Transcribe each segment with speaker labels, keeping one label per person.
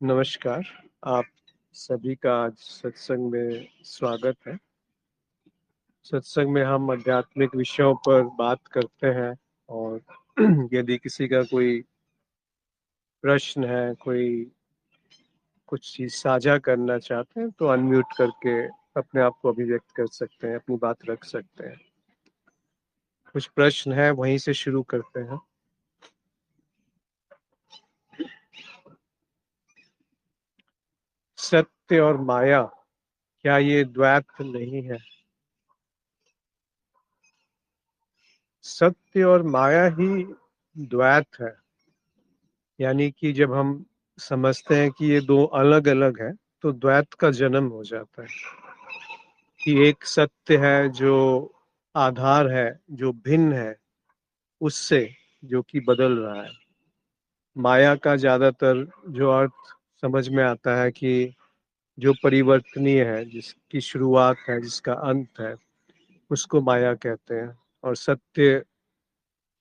Speaker 1: नमस्कार। आप सभी का आज सत्संग में स्वागत है। सत्संग में हम आध्यात्मिक विषयों पर बात करते हैं और यदि किसी का कोई प्रश्न है, कोई कुछ चीज़ साझा करना चाहते हैं तो अनम्यूट करके अपने आप को अभिव्यक्त कर सकते हैं, अपनी बात रख सकते हैं। कुछ प्रश्न है वहीं से शुरू करते हैं। सत्य और माया, क्या ये द्वैत नहीं है? सत्य और माया ही द्वैत है। यानी कि जब हम समझते हैं कि ये दो अलग अलग है तो द्वैत का जन्म हो जाता है कि एक सत्य है जो आधार है, जो भिन्न है उससे, जो कि बदल रहा है। माया का ज्यादातर जो अर्थ समझ में आता है कि जो परिवर्तनीय है, जिसकी शुरुआत है, जिसका अंत है, उसको माया कहते हैं। और सत्य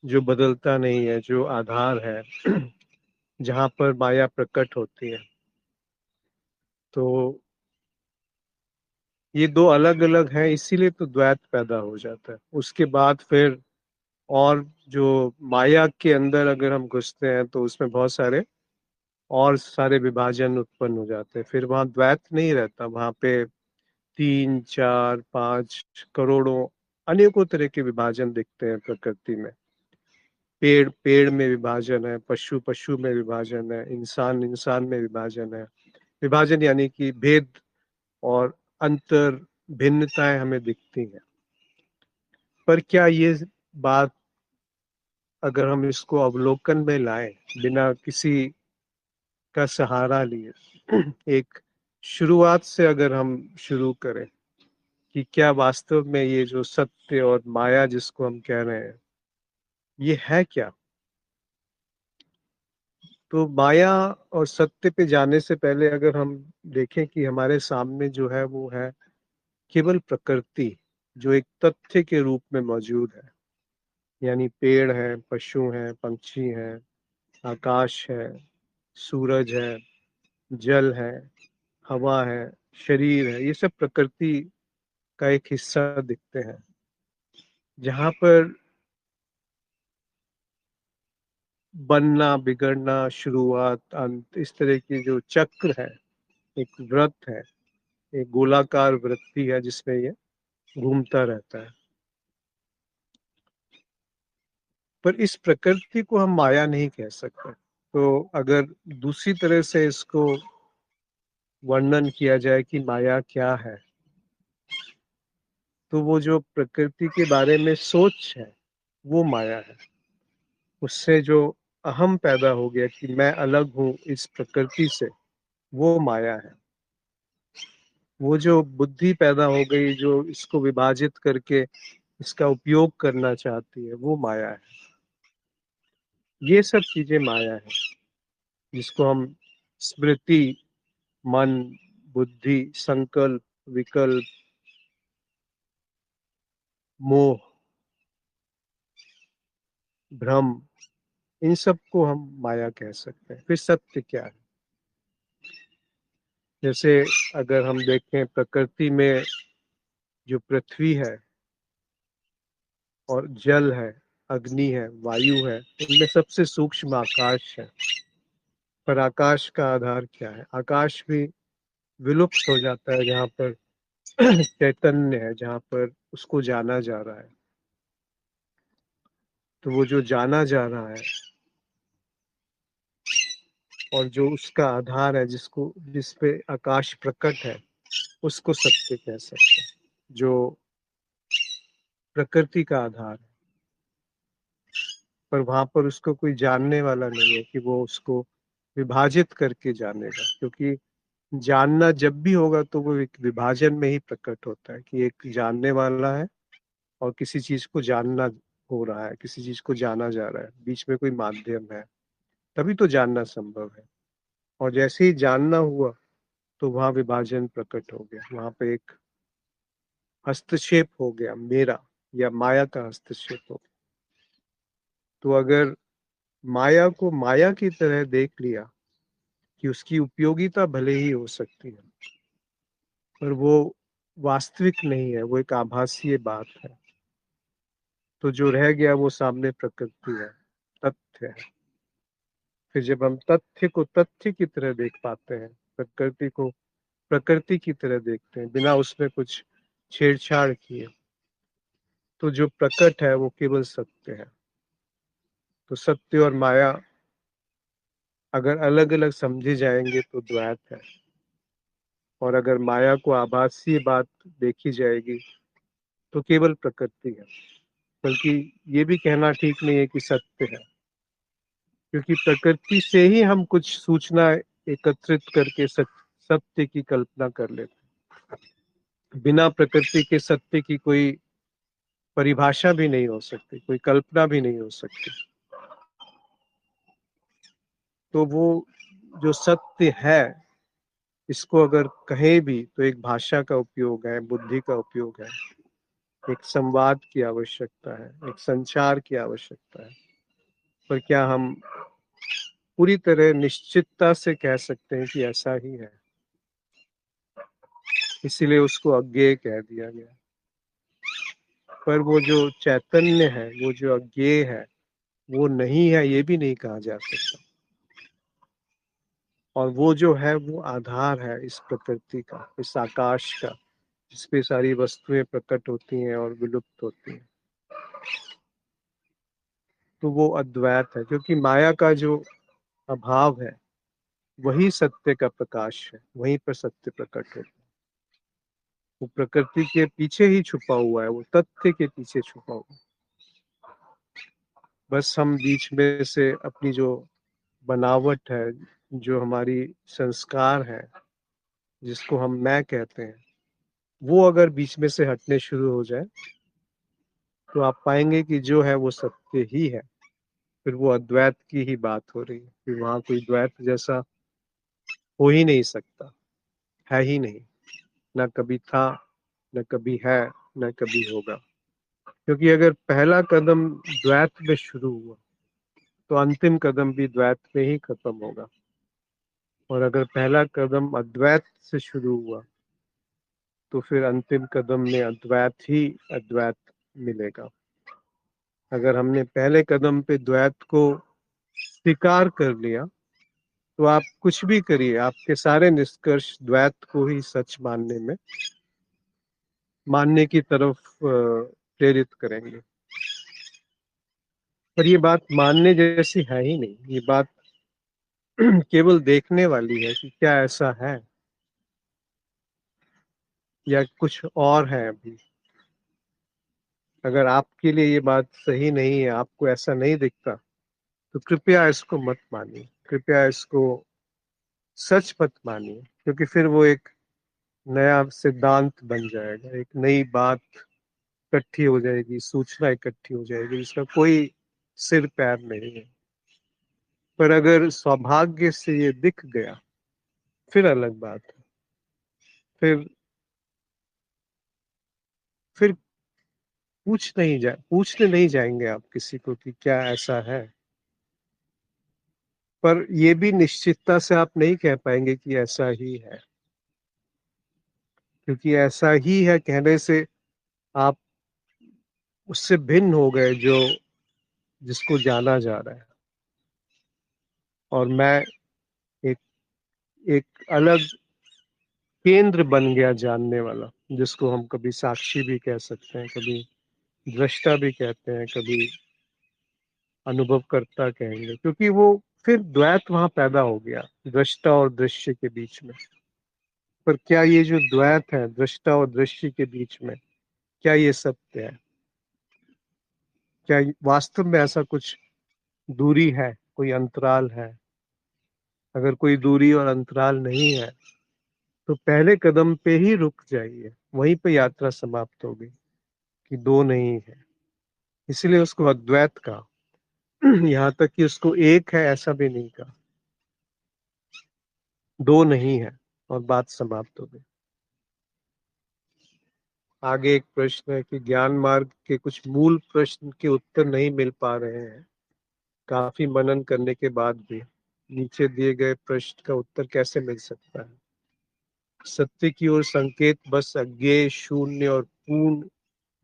Speaker 1: जो बदलता नहीं है, जो आधार है, जहाँ पर माया प्रकट होती है। तो ये दो अलग अलग हैं, इसीलिए तो द्वैत पैदा हो जाता है। उसके बाद फिर और जो माया के अंदर अगर हम घुसते हैं तो उसमें बहुत सारे और सारे विभाजन उत्पन्न हो जाते हैं। फिर वहां द्वैत नहीं रहता, वहां पे 3, 4, 5 करोड़ों अनेकों तरह के विभाजन दिखते हैं प्रकृति में। पेड़ पेड़ में विभाजन है, पशु पशु में विभाजन है, इंसान इंसान में विभाजन है। विभाजन यानी कि भेद और अंतर, भिन्नताएं हमें दिखती हैं। पर क्या ये बात, अगर हम इसको अवलोकन में लाएं बिना किसी का सहारा लिए, एक शुरुआत से अगर हम शुरू करें कि क्या वास्तव में ये जो सत्य और माया जिसको हम कह रहे हैं, ये है क्या? तो माया और सत्य पे जाने से पहले अगर हम देखें कि हमारे सामने जो है वो है केवल प्रकृति, जो एक तथ्य के रूप में मौजूद है। यानी पेड़ है, पशु हैं, पंछी हैं, आकाश है, सूरज है, जल है, हवा है, शरीर है, ये सब प्रकृति का एक हिस्सा दिखते हैं। जहाँ पर बनना, बिगड़ना, शुरुआत, अंत, इस तरह की जो चक्र है, एक वृत्त है, एक गोलाकार वृत्ति है जिसमें ये घूमता रहता है। पर इस प्रकृति को हम माया नहीं कह सकते। तो अगर दूसरी तरह से इसको वर्णन किया जाए कि माया क्या है, तो वो जो प्रकृति के बारे में सोच है वो माया है। उससे जो अहम पैदा हो गया कि मैं अलग हूँ इस प्रकृति से, वो माया है। वो जो बुद्धि पैदा हो गई जो इसको विभाजित करके इसका उपयोग करना चाहती है, वो माया है। ये सब चीजें माया है, जिसको हम स्मृति, मन, बुद्धि, संकल्प, विकल्प, मोह, भ्रम, इन सब को हम माया कह सकते हैं। फिर सत्य क्या है? जैसे अगर हम देखें प्रकृति में, जो पृथ्वी है और जल है, अग्नि है, वायु है, इनमें सबसे सूक्ष्म आकाश है। पर आकाश का आधार क्या है? आकाश भी विलुप्त हो जाता है जहाँ पर चैतन्य है, जहाँ पर उसको जाना जा रहा है। तो वो जो जाना जा रहा है और जो उसका आधार है, जिसको जिस पे आकाश प्रकट है, उसको सत्य कह सकते हैं, जो प्रकृति का आधार है। पर वहां पर उसको कोई जानने वाला नहीं है कि वो उसको विभाजित करके जानेगा, क्योंकि जानना जब भी होगा तो वो एक विभाजन में ही प्रकट होता है कि एक जानने वाला है और किसी चीज को जानना हो रहा है, किसी चीज को जाना जा रहा है, बीच में कोई माध्यम है, तभी तो जानना संभव है। और जैसे ही जानना हुआ तो वहां विभाजन प्रकट हो गया, वहां पे एक हस्तक्षेप हो गया मेरा, या माया का हस्तक्षेप हो गया। तो अगर माया को माया की तरह देख लिया कि उसकी उपयोगिता भले ही हो सकती है, पर वो वास्तविक नहीं है, वो एक आभासीय बात है। तो जो रह गया वो सामने प्रकृति है, तथ्य है। फिर जब हम तथ्य को तथ्य की तरह देख पाते हैं, प्रकृति को प्रकृति की तरह देखते हैं, बिना उसमें कुछ छेड़छाड़ किए, तो जो प्रकट है वो केवल सत्य है। तो सत्य और माया अगर अलग अलग समझे जाएंगे तो द्वैत है, और अगर माया को आभासी बात देखी जाएगी तो केवल प्रकृति है। बल्कि ये भी कहना ठीक नहीं है कि सत्य है, क्योंकि प्रकृति से ही हम कुछ सूचना एकत्रित करके सत्य की कल्पना कर लेते हैं। बिना प्रकृति के सत्य की कोई परिभाषा भी नहीं हो सकती, कोई कल्पना भी नहीं हो सकती। तो वो जो सत्य है, इसको अगर कहें भी तो एक भाषा का उपयोग है, बुद्धि का उपयोग है, एक संवाद की आवश्यकता है, एक संचार की आवश्यकता है। पर क्या हम पूरी तरह निश्चितता से कह सकते हैं कि ऐसा ही है? इसीलिए उसको अज्ञेय कह दिया गया। पर वो जो चैतन्य है, वो जो अज्ञेय है, वो नहीं है ये भी नहीं कहा जा सकता। और वो जो है वो आधार है इस प्रकृति का, इस आकाश का, जिसपे सारी वस्तुएं प्रकट होती हैं और विलुप्त होती हैं। तो वो अद्वैत है, क्योंकि माया का जो अभाव है वही सत्य का प्रकाश है, वहीं पर सत्य प्रकट होता है। वो प्रकृति के पीछे ही छुपा हुआ है, वो तथ्य के पीछे छुपा हुआ है। बस हम बीच में से अपनी जो बनावट है, जो हमारी संस्कार है, जिसको हम मैं कहते हैं, वो अगर बीच में से हटने शुरू हो जाए तो आप पाएंगे कि जो है वो सत्य ही है। फिर वो अद्वैत की ही बात हो रही है, फिर वहां कोई द्वैत जैसा हो ही नहीं सकता, है ही नहीं। न कभी था, न कभी है, न कभी होगा। क्योंकि अगर पहला कदम द्वैत में शुरू हुआ तो अंतिम कदम भी द्वैत में ही खत्म होगा। और अगर पहला कदम अद्वैत से शुरू हुआ तो फिर अंतिम कदम में अद्वैत ही अद्वैत मिलेगा। अगर हमने पहले कदम पे द्वैत को स्वीकार कर लिया तो आप कुछ भी करिए, आपके सारे निष्कर्ष द्वैत को ही सच मानने की तरफ प्रेरित करेंगे। पर ये बात मानने जैसी है ही नहीं, ये बात केवल देखने वाली है कि क्या ऐसा है या कुछ और है अभी। अगर आपके लिए ये बात सही नहीं है, आपको ऐसा नहीं दिखता, तो कृपया इसको मत मानिए, कृपया इसको सच मत मानिए, क्योंकि फिर वो एक नया सिद्धांत बन जाएगा, एक नई बात इकट्ठी हो जाएगी, सूचना इकट्ठी हो जाएगी जिसका कोई सिर पैर नहीं है। पर अगर सौभाग्य से ये दिख गया, फिर अलग बात है। फिर पूछने नहीं जाएंगे आप किसी को कि क्या ऐसा है। पर ये भी निश्चितता से आप नहीं कह पाएंगे कि ऐसा ही है, क्योंकि ऐसा ही है कहने से आप उससे भिन्न हो गए जो जिसको जाना जा रहा है। और मैं एक एक अलग केंद्र बन गया जानने वाला, जिसको हम कभी साक्षी भी कह सकते हैं, कभी दृष्टा भी कहते हैं, कभी अनुभवकर्ता कहेंगे, क्योंकि वो फिर द्वैत वहां पैदा हो गया दृष्टा और दृश्य के बीच में। पर क्या ये जो द्वैत है दृष्टा और दृश्य के बीच में, क्या ये सत्य है? क्या वास्तव में ऐसा कुछ दूरी है, कोई अंतराल है? अगर कोई दूरी और अंतराल नहीं है तो पहले कदम पे ही रुक जाइए, वहीं पे यात्रा समाप्त हो गई कि दो नहीं है। इसलिए उसको अद्वैत कहा। यहाँ तक कि उसको एक है ऐसा भी नहीं कहा, दो नहीं है, और बात समाप्त हो गई। आगे एक प्रश्न है कि ज्ञान मार्ग के कुछ मूल प्रश्न के उत्तर नहीं मिल पा रहे हैं काफी मनन करने के बाद भी। नीचे दिए गए प्रश्न का उत्तर कैसे मिल सकता है? सत्य की ओर संकेत बस अज्ञेय, शून्य और पूर्ण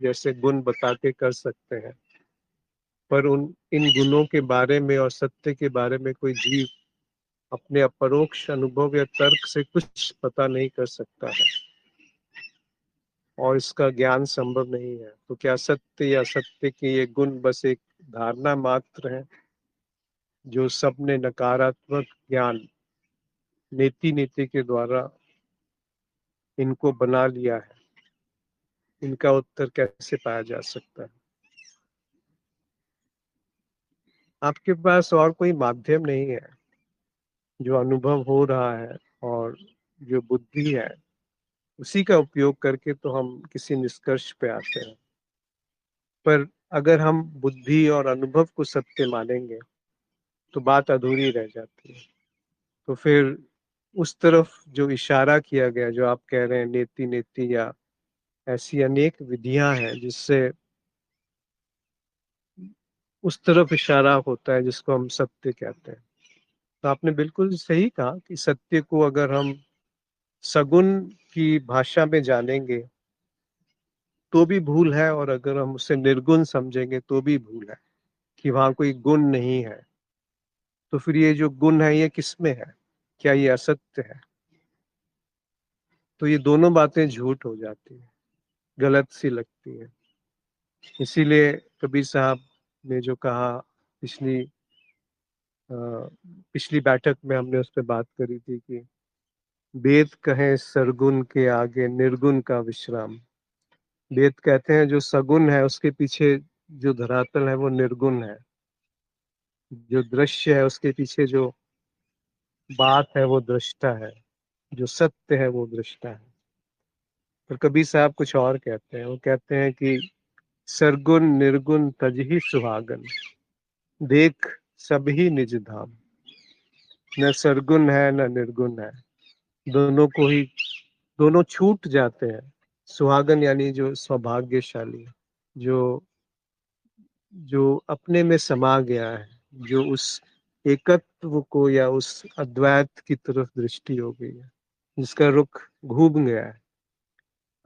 Speaker 1: जैसे गुण बता के कर सकते हैं, पर इन गुणों के बारे में और सत्य के बारे में कोई जीव अपने अपरोक्ष अनुभव या तर्क से कुछ पता नहीं कर सकता है और इसका ज्ञान संभव नहीं है। तो क्या सत्य या सत्य के ये गुण बस एक धारणा मात्र है जो सबने नकारात्मक ज्ञान नेति नीति के द्वारा इनको बना लिया है? इनका उत्तर कैसे पाया जा सकता है? आपके पास और कोई माध्यम नहीं है। जो अनुभव हो रहा है और जो बुद्धि है, उसी का उपयोग करके तो हम किसी निष्कर्ष पे आते हैं। पर अगर हम बुद्धि और अनुभव को सत्य मानेंगे तो बात अधूरी रह जाती है। तो फिर उस तरफ जो इशारा किया गया, जो आप कह रहे हैं नेति नेति, या ऐसी अनेक विधियां हैं जिससे उस तरफ इशारा होता है जिसको हम सत्य कहते हैं। तो आपने बिल्कुल सही कहा कि सत्य को अगर हम सगुण की भाषा में जानेंगे तो भी भूल है, और अगर हम उसे निर्गुण समझेंगे तो भी भूल है, कि वहां कोई गुण नहीं है। तो फिर ये जो गुण है ये किसमें है? क्या ये असत्य है? तो ये दोनों बातें झूठ हो जाती है, गलत सी लगती है। इसीलिए कबीर साहब ने जो कहा, पिछली पिछली बैठक में हमने उस पर बात करी थी कि वेद कहें सरगुण के आगे निर्गुण का विश्राम। वेद कहते हैं जो सगुण है उसके पीछे जो धरातल है वो निर्गुण है, जो दृश्य है उसके पीछे जो बात है वो दृष्टा है, जो सत्य है वो दृष्टा है। और कबीर साहब कुछ और कहते हैं, वो कहते हैं कि सरगुण निर्गुण तजहि सुहागन, देख सभी निज धाम। न सरगुण है न निर्गुण है, दोनों को ही, दोनों छूट जाते हैं। सुहागन यानी जो सौभाग्यशाली, जो जो अपने में समा गया है, जो उस एकत्व को या उस अद्वैत की तरफ दृष्टि हो गई है, जिसका रुख घूम गया है,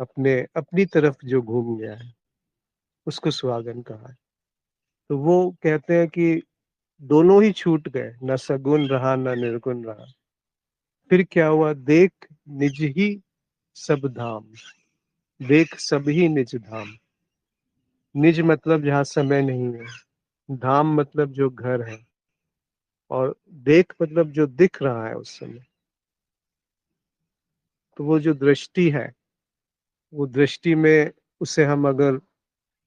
Speaker 1: अपने अपनी तरफ जो घूम गया है, उसको सुहागन कहा है। तो वो कहते हैं कि दोनों ही छूट गए, न सगुण रहा न निर्गुण रहा। फिर क्या हुआ? देख निज ही सब धाम, देख सभी निज धाम। निज मतलब जहाँ समय नहीं है, धाम मतलब जो घर है, और देख मतलब जो दिख रहा है उस समय। तो वो जो दृष्टि है, वो दृष्टि में उसे हम अगर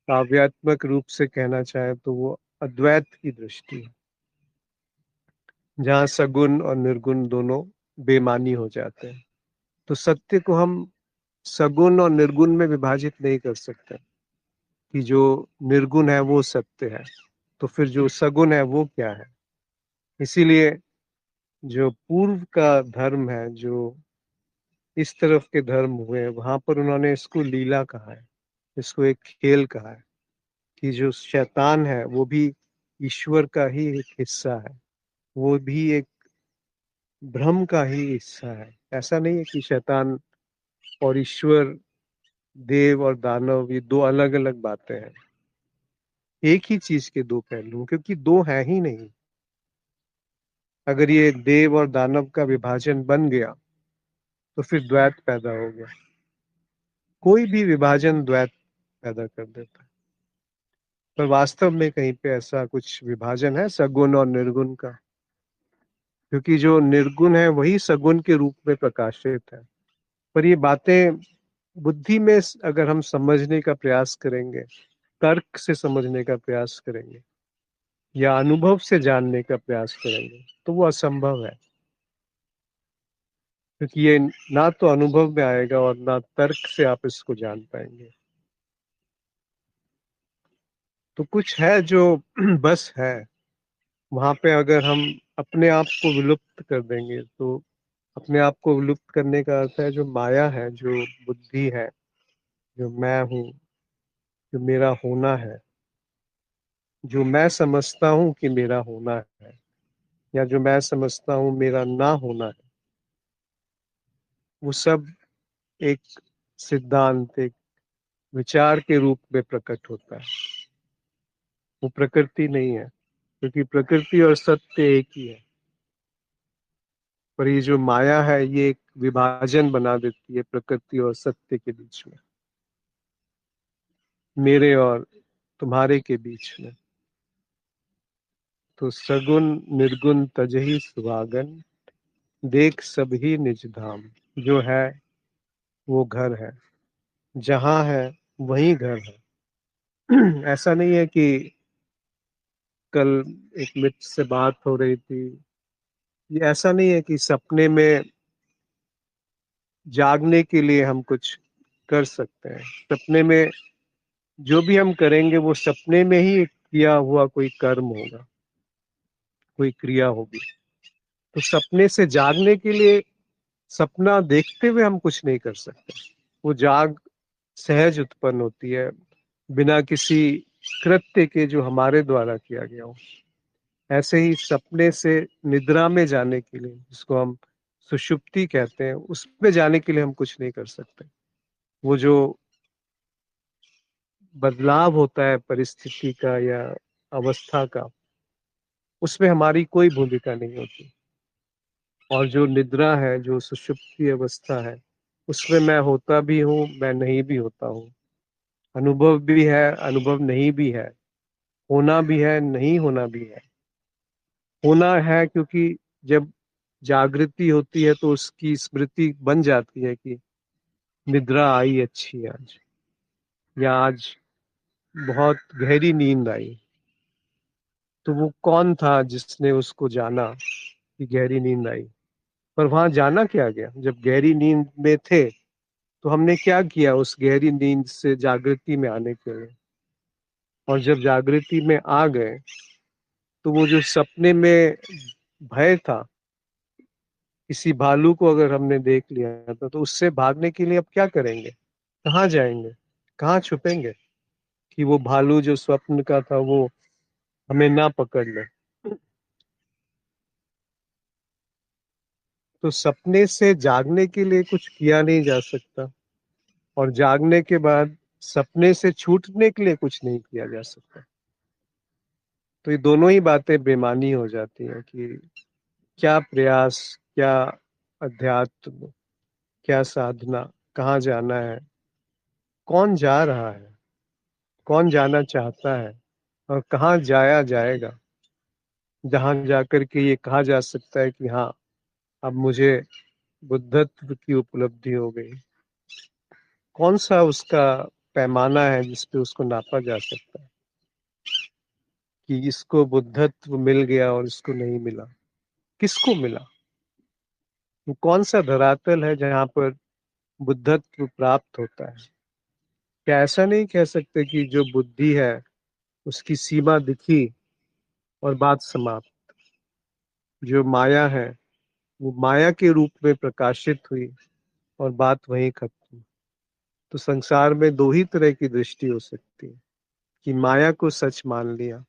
Speaker 1: काव्यात्मक रूप से कहना चाहें तो वो अद्वैत की दृष्टि है, जहाँ सगुण और निर्गुण दोनों बेमानी हो जाते हैं। तो सत्य को हम सगुण और निर्गुण में विभाजित नहीं कर सकते कि जो निर्गुण है वो सत्य है, तो फिर जो सगुण है वो क्या है? इसीलिए जो पूर्व का धर्म है, जो इस तरफ के धर्म हुए, वहां पर उन्होंने इसको लीला कहा है, इसको एक खेल कहा है, कि जो शैतान है वो भी ईश्वर का ही एक हिस्सा है, वो भी एक भ्रम का ही हिस्सा है। ऐसा नहीं है कि शैतान और ईश्वर, देव और दानव, ये दो अलग अलग बातें हैं। एक ही चीज के दो पहलू, क्योंकि दो है ही नहीं। अगर ये देव और दानव का विभाजन बन गया तो फिर द्वैत पैदा हो गया। कोई भी विभाजन द्वैत पैदा कर देता है। पर वास्तव में कहीं पे ऐसा कुछ विभाजन है सगुण और निर्गुण का? क्योंकि जो निर्गुण है वही सगुण के रूप में प्रकाशित है। पर ये बातें बुद्धि में अगर हम समझने का प्रयास करेंगे, तर्क से समझने का प्रयास करेंगे, या अनुभव से जानने का प्रयास करेंगे, तो वो असंभव है। क्योंकि ये ना तो अनुभव में आएगा और ना तर्क से आप इसको जान पाएंगे। तो कुछ है जो बस है, वहां पे अगर हम अपने आप को विलुप्त कर देंगे तो, अपने आप को विलुप्त करने का अर्थ है जो माया है, जो बुद्धि है, जो मैं हूँ, जो मेरा होना है, जो मैं समझता हूँ कि मेरा होना है, या जो मैं समझता हूँ मेरा ना होना है, वो सब एक सिद्धांत, एक विचार के रूप में प्रकट होता है। वो प्रकृति नहीं है, क्योंकि प्रकृति और सत्य एक ही है। पर ये जो माया है, ये एक विभाजन बना देती है प्रकृति और सत्य के बीच में, मेरे और तुम्हारे के बीच में। तो सगुन निर्गुण तजहि सुहागन, देख सभी निज धाम। जो है वो घर है, जहां है वही घर है। ऐसा नहीं है कि कल एक मित्र से बात हो रही थी, ये ऐसा नहीं है कि सपने में जागने के लिए हम कुछ कर सकते हैं। सपने में जो भी हम करेंगे वो सपने में ही किया हुआ कोई कर्म होगा, कोई क्रिया होगी। तो सपने से जागने के लिए सपना देखते हुए हम कुछ नहीं कर सकते। वो जाग सहज उत्पन्न होती है, बिना किसी कृत्य के जो हमारे द्वारा किया गया हो। ऐसे ही सपने से निद्रा में जाने के लिए, जिसको हम सुषुप्ति कहते हैं, उसमें जाने के लिए हम कुछ नहीं कर सकते। वो जो बदलाव होता है परिस्थिति का या अवस्था का, उसमें हमारी कोई भूमिका नहीं होती। और जो निद्रा है, जो सुषुप्ति अवस्था है, उसमें मैं होता भी हूँ, मैं नहीं भी होता हूँ। अनुभव भी है, अनुभव नहीं भी है। होना भी है, नहीं होना भी है। होना है क्योंकि जब जागृति होती है तो उसकी स्मृति बन जाती है कि निद्रा आई अच्छी आज, या आज बहुत गहरी नींद आई। तो वो कौन था जिसने उसको जाना कि गहरी नींद आई? पर वहां जाना क्या गया? जब गहरी नींद में थे तो हमने क्या किया उस गहरी नींद से जागृति में आने के लिए? और जब जागृति में आ गए तो वो जो सपने में भय था, किसी भालू को अगर हमने देख लिया था, तो उससे भागने के लिए अब क्या करेंगे? कहाँ जाएंगे? कहाँ छुपेंगे कि वो भालू जो स्वप्न का था वो हमें ना पकड़ ले? तो सपने से जागने के लिए कुछ किया नहीं जा सकता, और जागने के बाद सपने से छूटने के लिए कुछ नहीं किया जा सकता। तो ये दोनों ही बातें बेमानी हो जाती हैं कि क्या प्रयास, क्या अध्यात्म, क्या साधना, कहाँ जाना है, कौन जा रहा है, कौन जाना चाहता है, और कहाँ जाया जाएगा, जहां जाकर के ये कहा जा सकता है कि हाँ, अब मुझे बुद्धत्व की उपलब्धि हो गई। कौन सा उसका पैमाना है जिस पे उसको नापा जा सकता है कि इसको बुद्धत्व मिल गया और इसको नहीं मिला? किसको मिला? वो कौन सा धरातल है जहां पर बुद्धत्व प्राप्त होता है? क्या ऐसा नहीं कह सकते कि जो बुद्धि है उसकी सीमा दिखी और बात समाप्त? जो माया है वो माया के रूप में प्रकाशित हुई और बात वहीं खत्म। तो संसार में दो ही तरह की दृष्टि हो सकती है, कि माया को सच मान लिया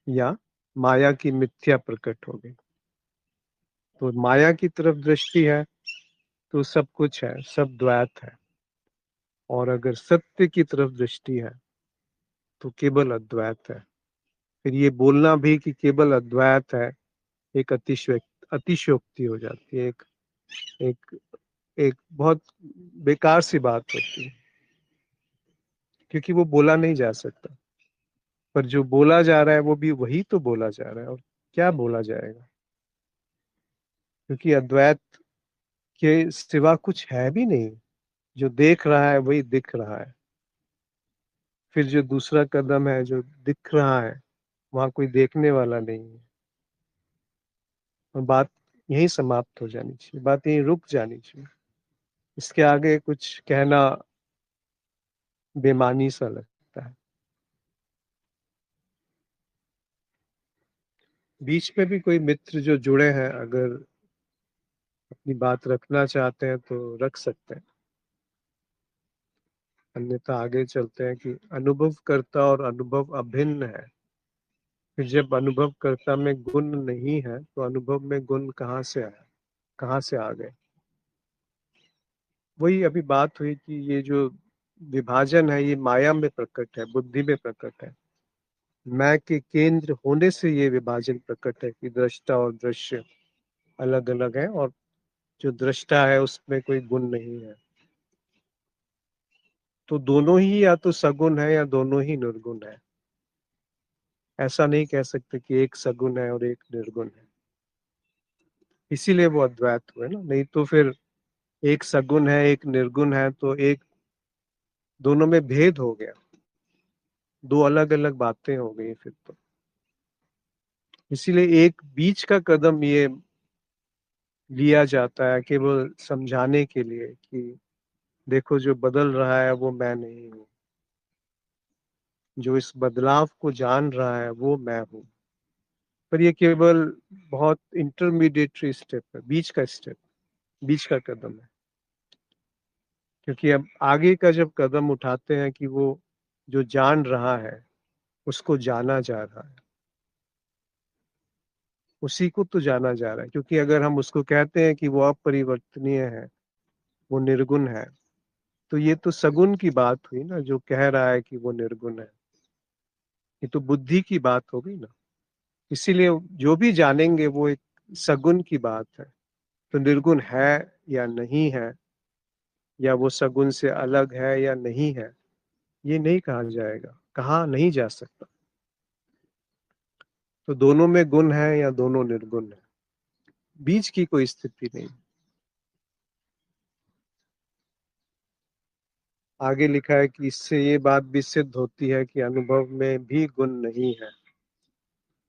Speaker 1: या माया की मिथ्या प्रकट हो गई। तो माया की तरफ दृष्टि है तो सब कुछ है, सब द्वैत है। और अगर सत्य की तरफ दृष्टि है तो केवल अद्वैत है। फिर ये बोलना भी कि केवल अद्वैत है एक अतिशयोक्ति हो जाती है, एक एक बहुत बेकार सी बात होती है, क्योंकि वो बोला नहीं जा सकता। पर जो बोला जा रहा है वो भी वही तो बोला जा रहा है, और क्या बोला जाएगा? क्योंकि अद्वैत के सिवा कुछ है भी नहीं। जो देख रहा है वही दिख रहा है। फिर जो दूसरा कदम है, जो दिख रहा है, वहां कोई देखने वाला नहीं है। और बात यहीं समाप्त हो जानी चाहिए, बात यहीं रुक जानी चाहिए। इसके आगे कुछ कहना बेमानी सा लगता है। बीच में भी कोई मित्र जो जुड़े हैं, अगर अपनी बात रखना चाहते हैं तो रख सकते हैं, अन्यथा आगे चलते हैं कि अनुभव करता और अनुभव अभिन्न है। फिर जब अनुभवकर्ता में गुण नहीं है तो अनुभव में गुण कहाँ से आया, कहाँ से आ गए? वही अभी बात हुई कि ये जो विभाजन है ये माया में प्रकट है, बुद्धि में प्रकट है। मैं के केंद्र होने से ये विभाजन प्रकट है कि दृष्टा और दृश्य अलग अलग है, और जो दृष्टा है उसमें कोई गुण नहीं है। तो दोनों ही या तो सगुण है या दोनों ही निर्गुण है। ऐसा नहीं कह सकते कि एक सगुण है और एक निर्गुण है, इसीलिए वो अद्वैत हुए ना। नहीं तो फिर एक सगुण है एक निर्गुण है तो एक, दोनों में भेद हो गया, दो अलग अलग बातें हो गई फिर तो। इसीलिए एक बीच का कदम ये लिया जाता है केवल समझाने के लिए कि देखो जो बदल रहा है वो मैं नहीं हूँ, जो इस बदलाव को जान रहा है वो मैं हूँ। पर ये केवल बहुत इंटरमीडिएटरी स्टेप है, बीच का स्टेप, बीच का कदम है। क्योंकि अब आगे का जब कदम उठाते हैं कि वो जो जान रहा है उसको जाना जा रहा है, उसी को तो जाना जा रहा है। क्योंकि अगर हम उसको कहते हैं कि वो अपरिवर्तनीय है, वो निर्गुण है, तो ये तो सगुण की बात हुई ना। जो कह रहा है कि वो निर्गुण है, ये तो बुद्धि की बात हो गई ना। इसीलिए जो भी जानेंगे वो एक सगुण की बात है। तो निर्गुण है या नहीं है, या वो सगुण से अलग है या नहीं है, ये नहीं कहा जाएगा, कहा नहीं जा सकता। तो दोनों में गुण है या दोनों निर्गुण है, बीच की कोई स्थिति नहीं। आगे लिखा है कि इससे ये बात भी सिद्ध होती है कि अनुभव में भी गुण नहीं है,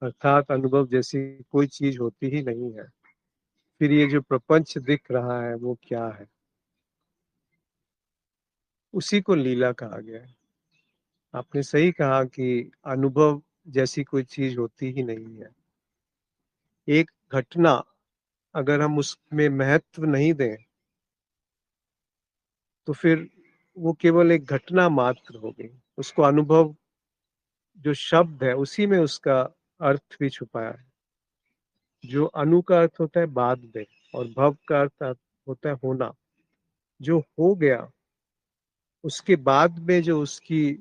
Speaker 1: अर्थात अनुभव जैसी कोई चीज होती ही नहीं है। फिर ये जो प्रपंच दिख रहा है वो क्या है? उसी को लीला कहा गया है। आपने सही कहा कि अनुभव जैसी कोई चीज होती ही नहीं है। एक घटना अगर हम उसमें महत्व नहीं दें तो फिर वो केवल एक घटना मात्र हो गई। उसको अनुभव जो शब्द है उसी में उसका अर्थ भी छुपाया है। जो अनु का अर्थ होता है बाद में, और भव का अर्थ होता है होना। जो हो गया उसके बाद में जो उसकी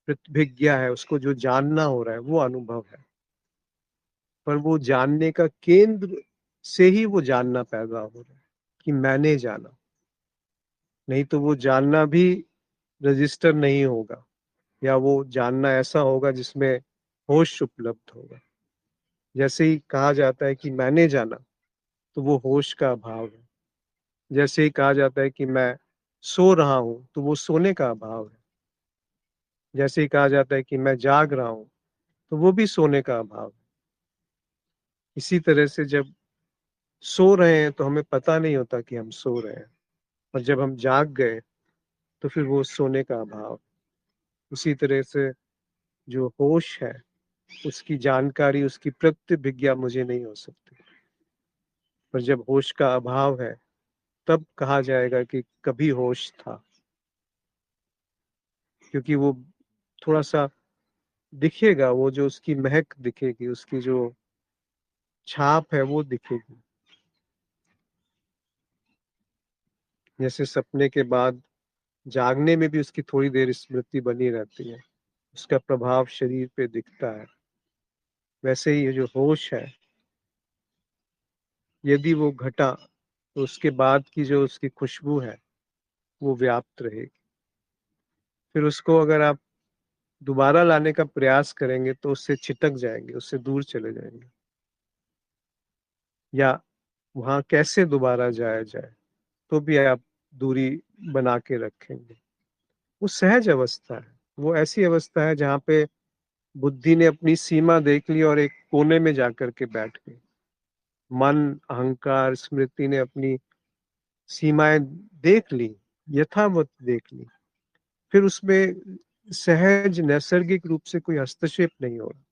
Speaker 1: प्रतिभिज्ञा है, उसको जो जानना हो रहा है वो अनुभव है। पर वो जानने का केंद्र से ही वो जानना पैदा हो रहा है कि मैंने जाना। नहीं तो वो जानना भी रजिस्टर नहीं होगा, या वो जानना ऐसा होगा जिसमें होश उपलब्ध होगा। जैसे ही कहा जाता है कि मैंने जाना, तो वो होश का अभाव है। जैसे ही कहा जाता है कि मैं सो रहा हूं, तो वो सोने का अभाव है। जैसे ही कहा जाता है कि मैं जाग रहा हूं, तो वो भी सोने का अभाव है। इसी तरह से जब सो रहे हैं तो हमें पता नहीं होता कि हम सो रहे हैं, और जब हम जाग गए तो फिर वो सोने का अभाव। उसी तरह से जो होश है उसकी जानकारी, उसकी प्रतिभिज्ञा मुझे नहीं हो सकती। पर जब होश का अभाव है तब कहा जाएगा कि कभी होश था। क्योंकि वो थोड़ा सा दिखेगा, वो जो उसकी महक दिखेगी, उसकी जो छाप है वो दिखेगी। जैसे सपने के बाद जागने में भी उसकी थोड़ी देर स्मृति बनी रहती है, उसका प्रभाव शरीर पे दिखता है। वैसे ही ये जो होश है, यदि वो घटा तो उसके बाद की जो उसकी खुशबू है वो व्याप्त रहेगी। फिर उसको अगर आप दोबारा लाने का प्रयास करेंगे तो उससे छिटक जाएंगे, उससे दूर चले जाएंगे। या वहां कैसे दोबारा जाया जाए तो भी आप दूरी बना के रखेंगे। वो सहज अवस्था है, वो ऐसी अवस्था है जहाँ पे बुद्धि ने अपनी सीमा देख ली और एक कोने में जाकर के बैठ गई। मन, अहंकार, स्मृति ने अपनी सीमाएं देख ली, यथावत देख ली। फिर उसमें सहज नैसर्गिक रूप से कोई हस्तक्षेप नहीं हो रहा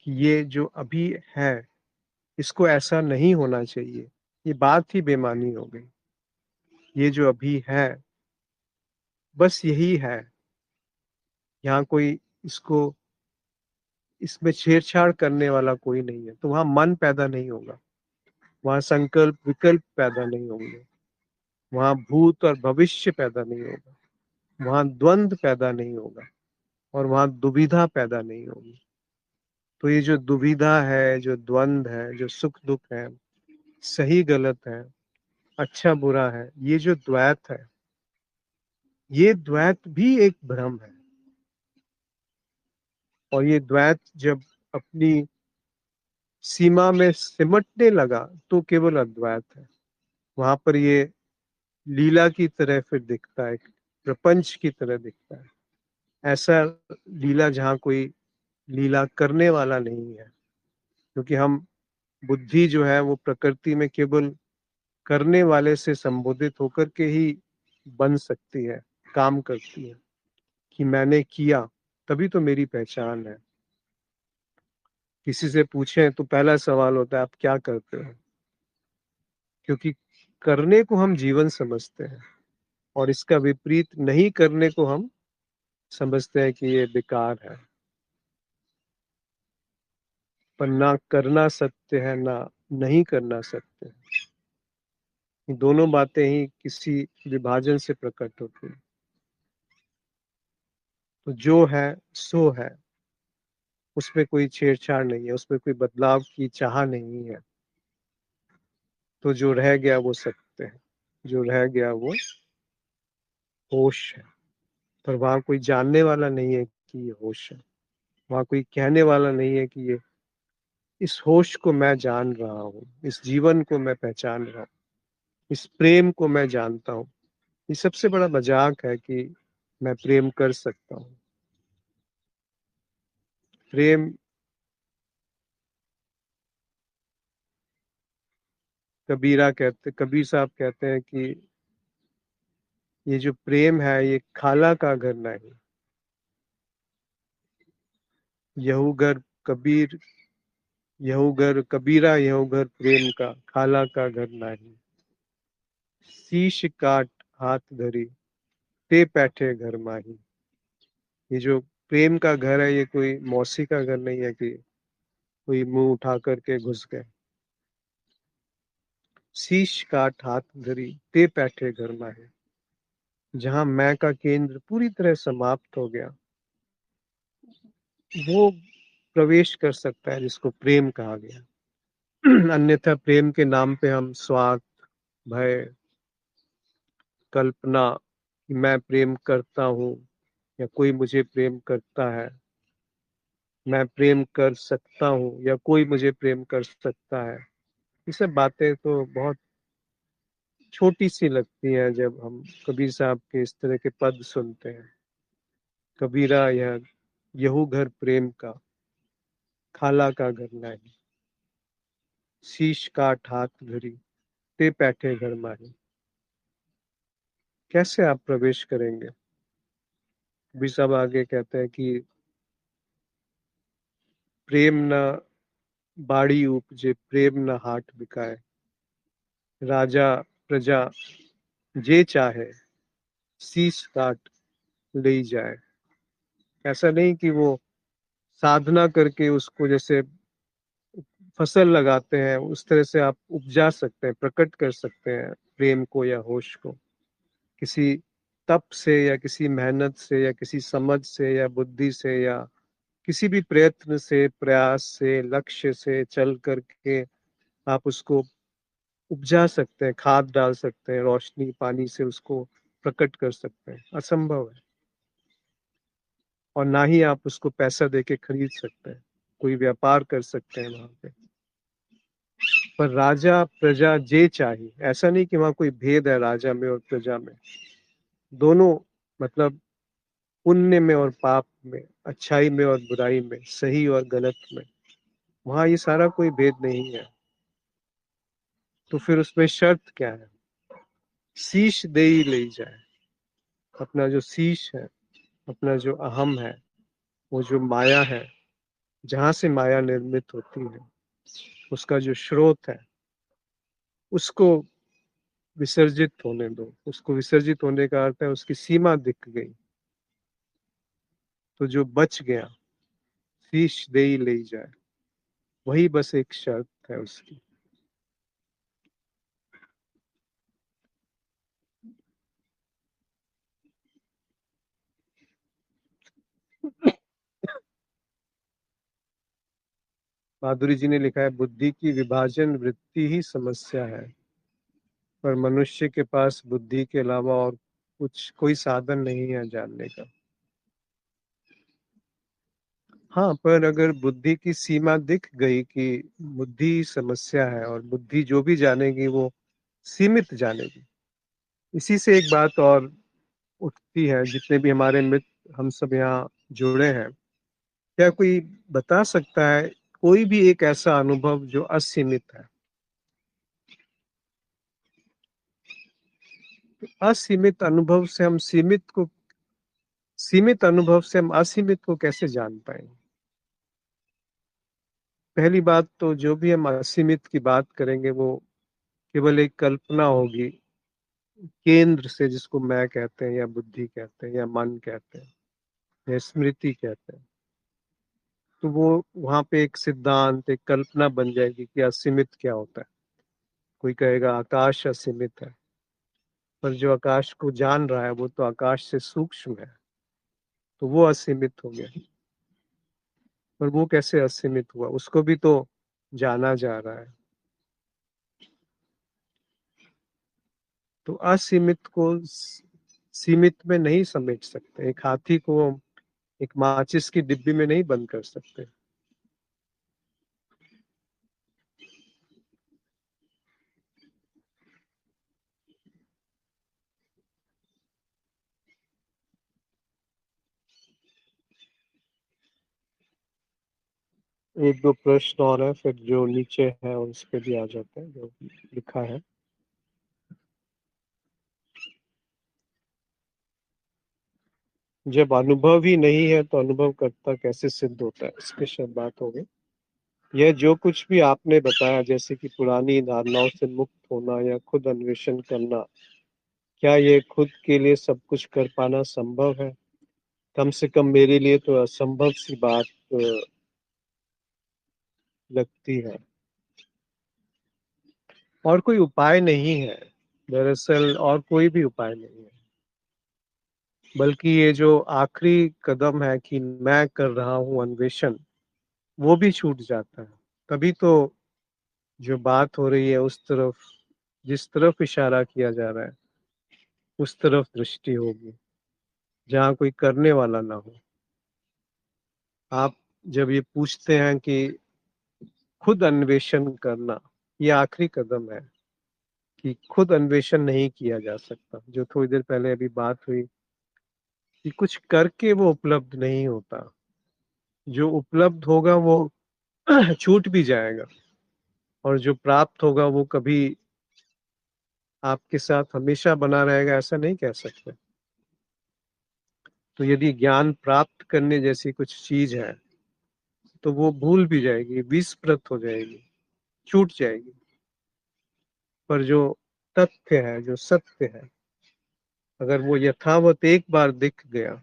Speaker 1: कि ये जो अभी है इसको ऐसा नहीं होना चाहिए। ये बात ही बेमानी हो गई। ये जो अभी है बस यही है। यहाँ कोई इसको इसमें छेड़छाड़ करने वाला कोई नहीं है, तो वहां मन पैदा नहीं होगा, वहां संकल्प विकल्प पैदा नहीं होंगे, वहां भूत और भविष्य पैदा नहीं होगा, वहां द्वंद्व पैदा नहीं होगा, और वहां दुविधा पैदा नहीं होगी। तो ये जो दुविधा है, जो द्वंद्व है, जो सुख दुख है, सही गलत है, अच्छा बुरा है, ये जो द्वैत है, ये द्वैत भी एक भ्रम है। और ये द्वैत जब अपनी सीमा में सिमटने लगा तो केवल अद्वैत है। वहां पर ये लीला की तरह फिर दिखता है, प्रपंच की तरह दिखता है। ऐसा लीला जहाँ कोई लीला करने वाला नहीं है, क्योंकि हम बुद्धि जो है वो प्रकृति में केवल करने वाले से संबोधित होकर के ही बन सकती है, काम करती है, कि मैंने किया तभी तो मेरी पहचान है। किसी से पूछें तो पहला सवाल होता है आप क्या करते हो, क्योंकि करने को हम जीवन समझते हैं और इसका विपरीत नहीं करने को हम समझते हैं कि ये बेकार है। पर ना करना सत्य है, ना नहीं करना सत्य है। ये दोनों बातें ही किसी विभाजन से प्रकट होती हैं। तो जो है सो है, उसमें कोई छेड़छाड़ नहीं है, उसमें कोई बदलाव की चाह नहीं है। तो जो रह गया वो सत्य है, जो रह गया वो होश है। पर वहां कोई जानने वाला नहीं है कि ये होश है, वहां कोई कहने वाला नहीं है कि ये इस होश को मैं जान रहा हूँ, इस जीवन को मैं पहचान रहा हूँ, इस प्रेम को मैं जानता हूँ। ये सबसे बड़ा मजाक है कि मैं प्रेम कर सकता हूँ। प्रेम, कबीर साहब कहते हैं कि ये जो प्रेम है ये खाला का घर नहीं। यहू घर कबीर, यहू घर कबीरा, यहू घर प्रेम का, खाला का घर नहीं। शीश काट हाथ धरी, ते बैठे घर माही। ये जो प्रेम का घर है ये कोई मौसी का घर नहीं है कि कोई मुंह उठा करके घुस गए। शीश काट हाथ धरी, ते बैठे घर माही। जहां मैं का केंद्र पूरी तरह समाप्त हो गया, वो प्रवेश कर सकता है जिसको प्रेम कहा गया। अन्यथा प्रेम के नाम पे हम स्वार्थ, भय, कल्पना कि मैं प्रेम करता हूँ या कोई मुझे प्रेम करता है, मैं प्रेम कर सकता हूँ या कोई मुझे प्रेम कर सकता है, ये सब बातें तो बहुत छोटी सी लगती हैं जब हम कबीर साहब के इस तरह के पद सुनते हैं। कबीरा यह यहू घर प्रेम का, खाला का घर नहीं। शीश काट हाथ धरी, ते बैठे घर माही। कैसे आप प्रवेश करेंगे? कबीर साहब आगे कहते हैं कि प्रेम न बाड़ी उपजे, प्रेम न हाट बिकाए। राजा प्रजा जे चाहे, शीश काट ले जाए। ऐसा नहीं कि वो साधना करके उसको जैसे फसल लगाते हैं उस तरह से आप उपजा सकते हैं, प्रकट कर सकते हैं प्रेम को या होश को। किसी तप से या किसी मेहनत से या किसी समझ से या बुद्धि से या किसी भी प्रयत्न से, प्रयास से, लक्ष्य से चल करके आप उसको उपजा सकते हैं, खाद डाल सकते हैं, रोशनी पानी से उसको प्रकट कर सकते हैं, असंभव है। और ना ही आप उसको पैसा देके खरीद सकते हैं, कोई व्यापार कर सकते हैं वहां पे। पर राजा प्रजा जे चाहिए, ऐसा नहीं कि वहां कोई भेद है राजा में और प्रजा में। दोनों, मतलब पुण्य में और पाप में, अच्छाई में और बुराई में, सही और गलत में, वहां ये सारा कोई भेद नहीं है। तो फिर उसमें शर्त क्या है? शीश दे ही ले जाए। अपना जो शीश है, अपना जो अहम है, वो जो माया है, जहां से माया निर्मित होती है, उसका जो स्रोत है, उसको विसर्जित होने दो। उसको विसर्जित होने का अर्थ है उसकी सीमा दिख गई। तो जो बच गया, शीश दे ही ले जाए, वही बस एक शर्त है उसकी। माधुरी जी ने लिखा है, बुद्धि की विभाजन वृत्ति ही समस्या है, पर मनुष्य के पास बुद्धि के अलावा और कुछ कोई साधन नहीं है जानने का। हाँ, पर अगर बुद्धि की सीमा दिख गई कि बुद्धि समस्या है और बुद्धि जो भी जानेगी वो सीमित जानेगी, इसी से एक बात और उठती है। जितने भी हमारे मित्र हम सब यहाँ जुड़े हैं, क्या कोई बता सकता है कोई भी एक ऐसा अनुभव जो असीमित है? असीमित अनुभव से हम सीमित अनुभव से हम असीमित को कैसे जान पाएंगे? पहली बात तो जो भी हम असीमित की बात करेंगे वो केवल एक कल्पना होगी केंद्र से, जिसको मैं कहते हैं या बुद्धि कहते हैं या मन कहते हैं या स्मृति कहते हैं। तो वो वहां पे एक सिद्धांत, एक कल्पना बन जाएगी कि असीमित क्या होता है। कोई कहेगा आकाश असीमित है, पर जो आकाश को जान रहा है वो तो आकाश से सूक्ष्म है, तो वो असीमित हो गया। पर वो कैसे असीमित हुआ? उसको भी तो जाना जा रहा है। तो असीमित को सीमित में नहीं समेट सकते। एक हाथी को एक माचिस की डिब्बी में नहीं बंद कर सकते। एक दो प्रश्न और है, फिर जो नीचे है उस पे भी आ जाते हैं जो लिखा है। जब अनुभव ही नहीं है तो अनुभव करता कैसे सिद्ध होता है, इस पे शायद बात हो गई। यह जो कुछ भी आपने बताया, जैसे कि पुरानी धारणाओं से मुक्त होना या खुद अन्वेषण करना, क्या ये खुद के लिए सब कुछ कर पाना संभव है? कम से कम मेरे लिए तो असंभव सी बात लगती है। और कोई उपाय नहीं है, दरअसल और कोई भी उपाय नहीं है, बल्कि ये जो आखिरी कदम है कि मैं कर रहा हूँ अन्वेषण, वो भी छूट जाता है। तभी तो जो बात हो रही है उस तरफ, जिस तरफ इशारा किया जा रहा है उस तरफ दृष्टि होगी, जहाँ कोई करने वाला ना हो। आप जब ये पूछते हैं कि खुद अन्वेषण करना, ये आखिरी कदम है कि खुद अन्वेषण नहीं किया जा सकता। जो थोड़ी देर पहले अभी बात हुई कि कुछ करके वो उपलब्ध नहीं होता, जो उपलब्ध होगा वो छूट भी जाएगा, और जो प्राप्त होगा वो कभी आपके साथ हमेशा बना रहेगा ऐसा नहीं कह सकते। तो यदि ज्ञान प्राप्त करने जैसी कुछ चीज है तो वो भूल भी जाएगी, विस्मृत हो जाएगी, छूट जाएगी। पर जो तथ्य है, जो सत्य है, अगर वो यथावत एक बार दिख गया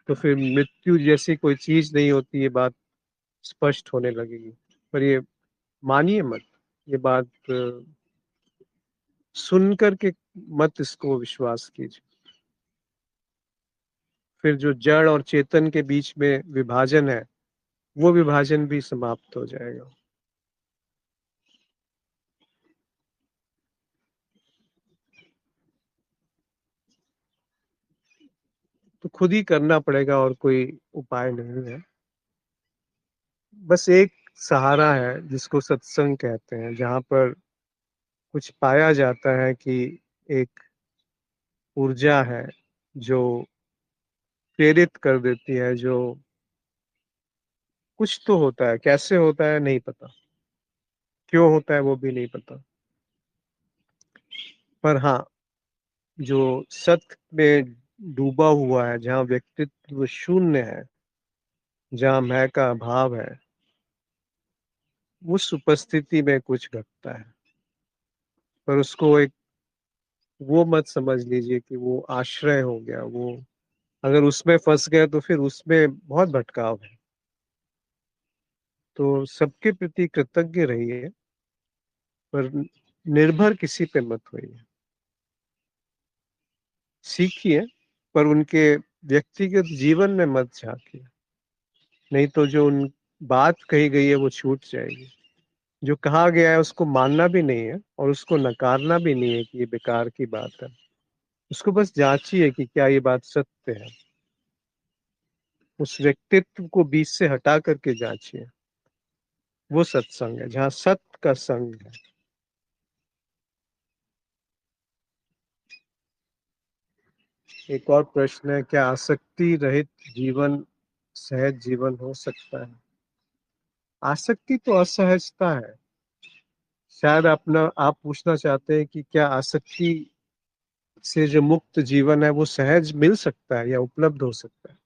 Speaker 1: तो फिर मृत्यु जैसी कोई चीज नहीं होती, ये बात स्पष्ट होने लगेगी। पर ये मानिए मत, ये बात सुन करके मत इसको विश्वास कीजिए। फिर जो जड़ और चेतन के बीच में विभाजन है, वो विभाजन भी समाप्त हो जाएगा। तो खुद ही करना पड़ेगा, और कोई उपाय नहीं है। बस एक सहारा है जिसको सत्संग कहते हैं, जहाँ पर कुछ पाया जाता है कि एक ऊर्जा है जो प्रेरित कर देती है, जो कुछ तो होता है, कैसे होता है नहीं पता, क्यों होता है वो भी नहीं पता। पर हाँ, जो सत्य में डूबा हुआ है, जहाँ व्यक्तित्व शून्य है, जहाँ मैं का अभाव है, उस उपस्थिति में कुछ घटता है। पर उसको एक, वो मत समझ लीजिए कि वो आश्रय हो गया। वो अगर उसमें फंस गए तो फिर उसमें बहुत भटकाव है। तो सबके प्रति कृतज्ञ रहिए, पर निर्भर किसी पे मत होइए। सीखिए, पर उनके व्यक्तिगत जीवन में मत झाँकिए, नहीं तो जो उन बात कही गई है वो छूट जाएगी। जो कहा गया है उसको मानना भी नहीं है और उसको नकारना भी नहीं है कि ये बेकार की बात है। उसको बस जाँचिए कि क्या ये बात सत्य है। उस व्यक्तित्व को बीच से हटा करके जाँचिए। वो सत्संग है, जहाँ सत्य का संग है। एक और प्रश्न है, क्या आसक्ति रहित जीवन सहज जीवन हो सकता है? आसक्ति तो असहजता है। शायद आप पूछना चाहते हैं कि क्या आसक्ति से जो मुक्त जीवन है वो सहज मिल सकता है या उपलब्ध हो सकता है?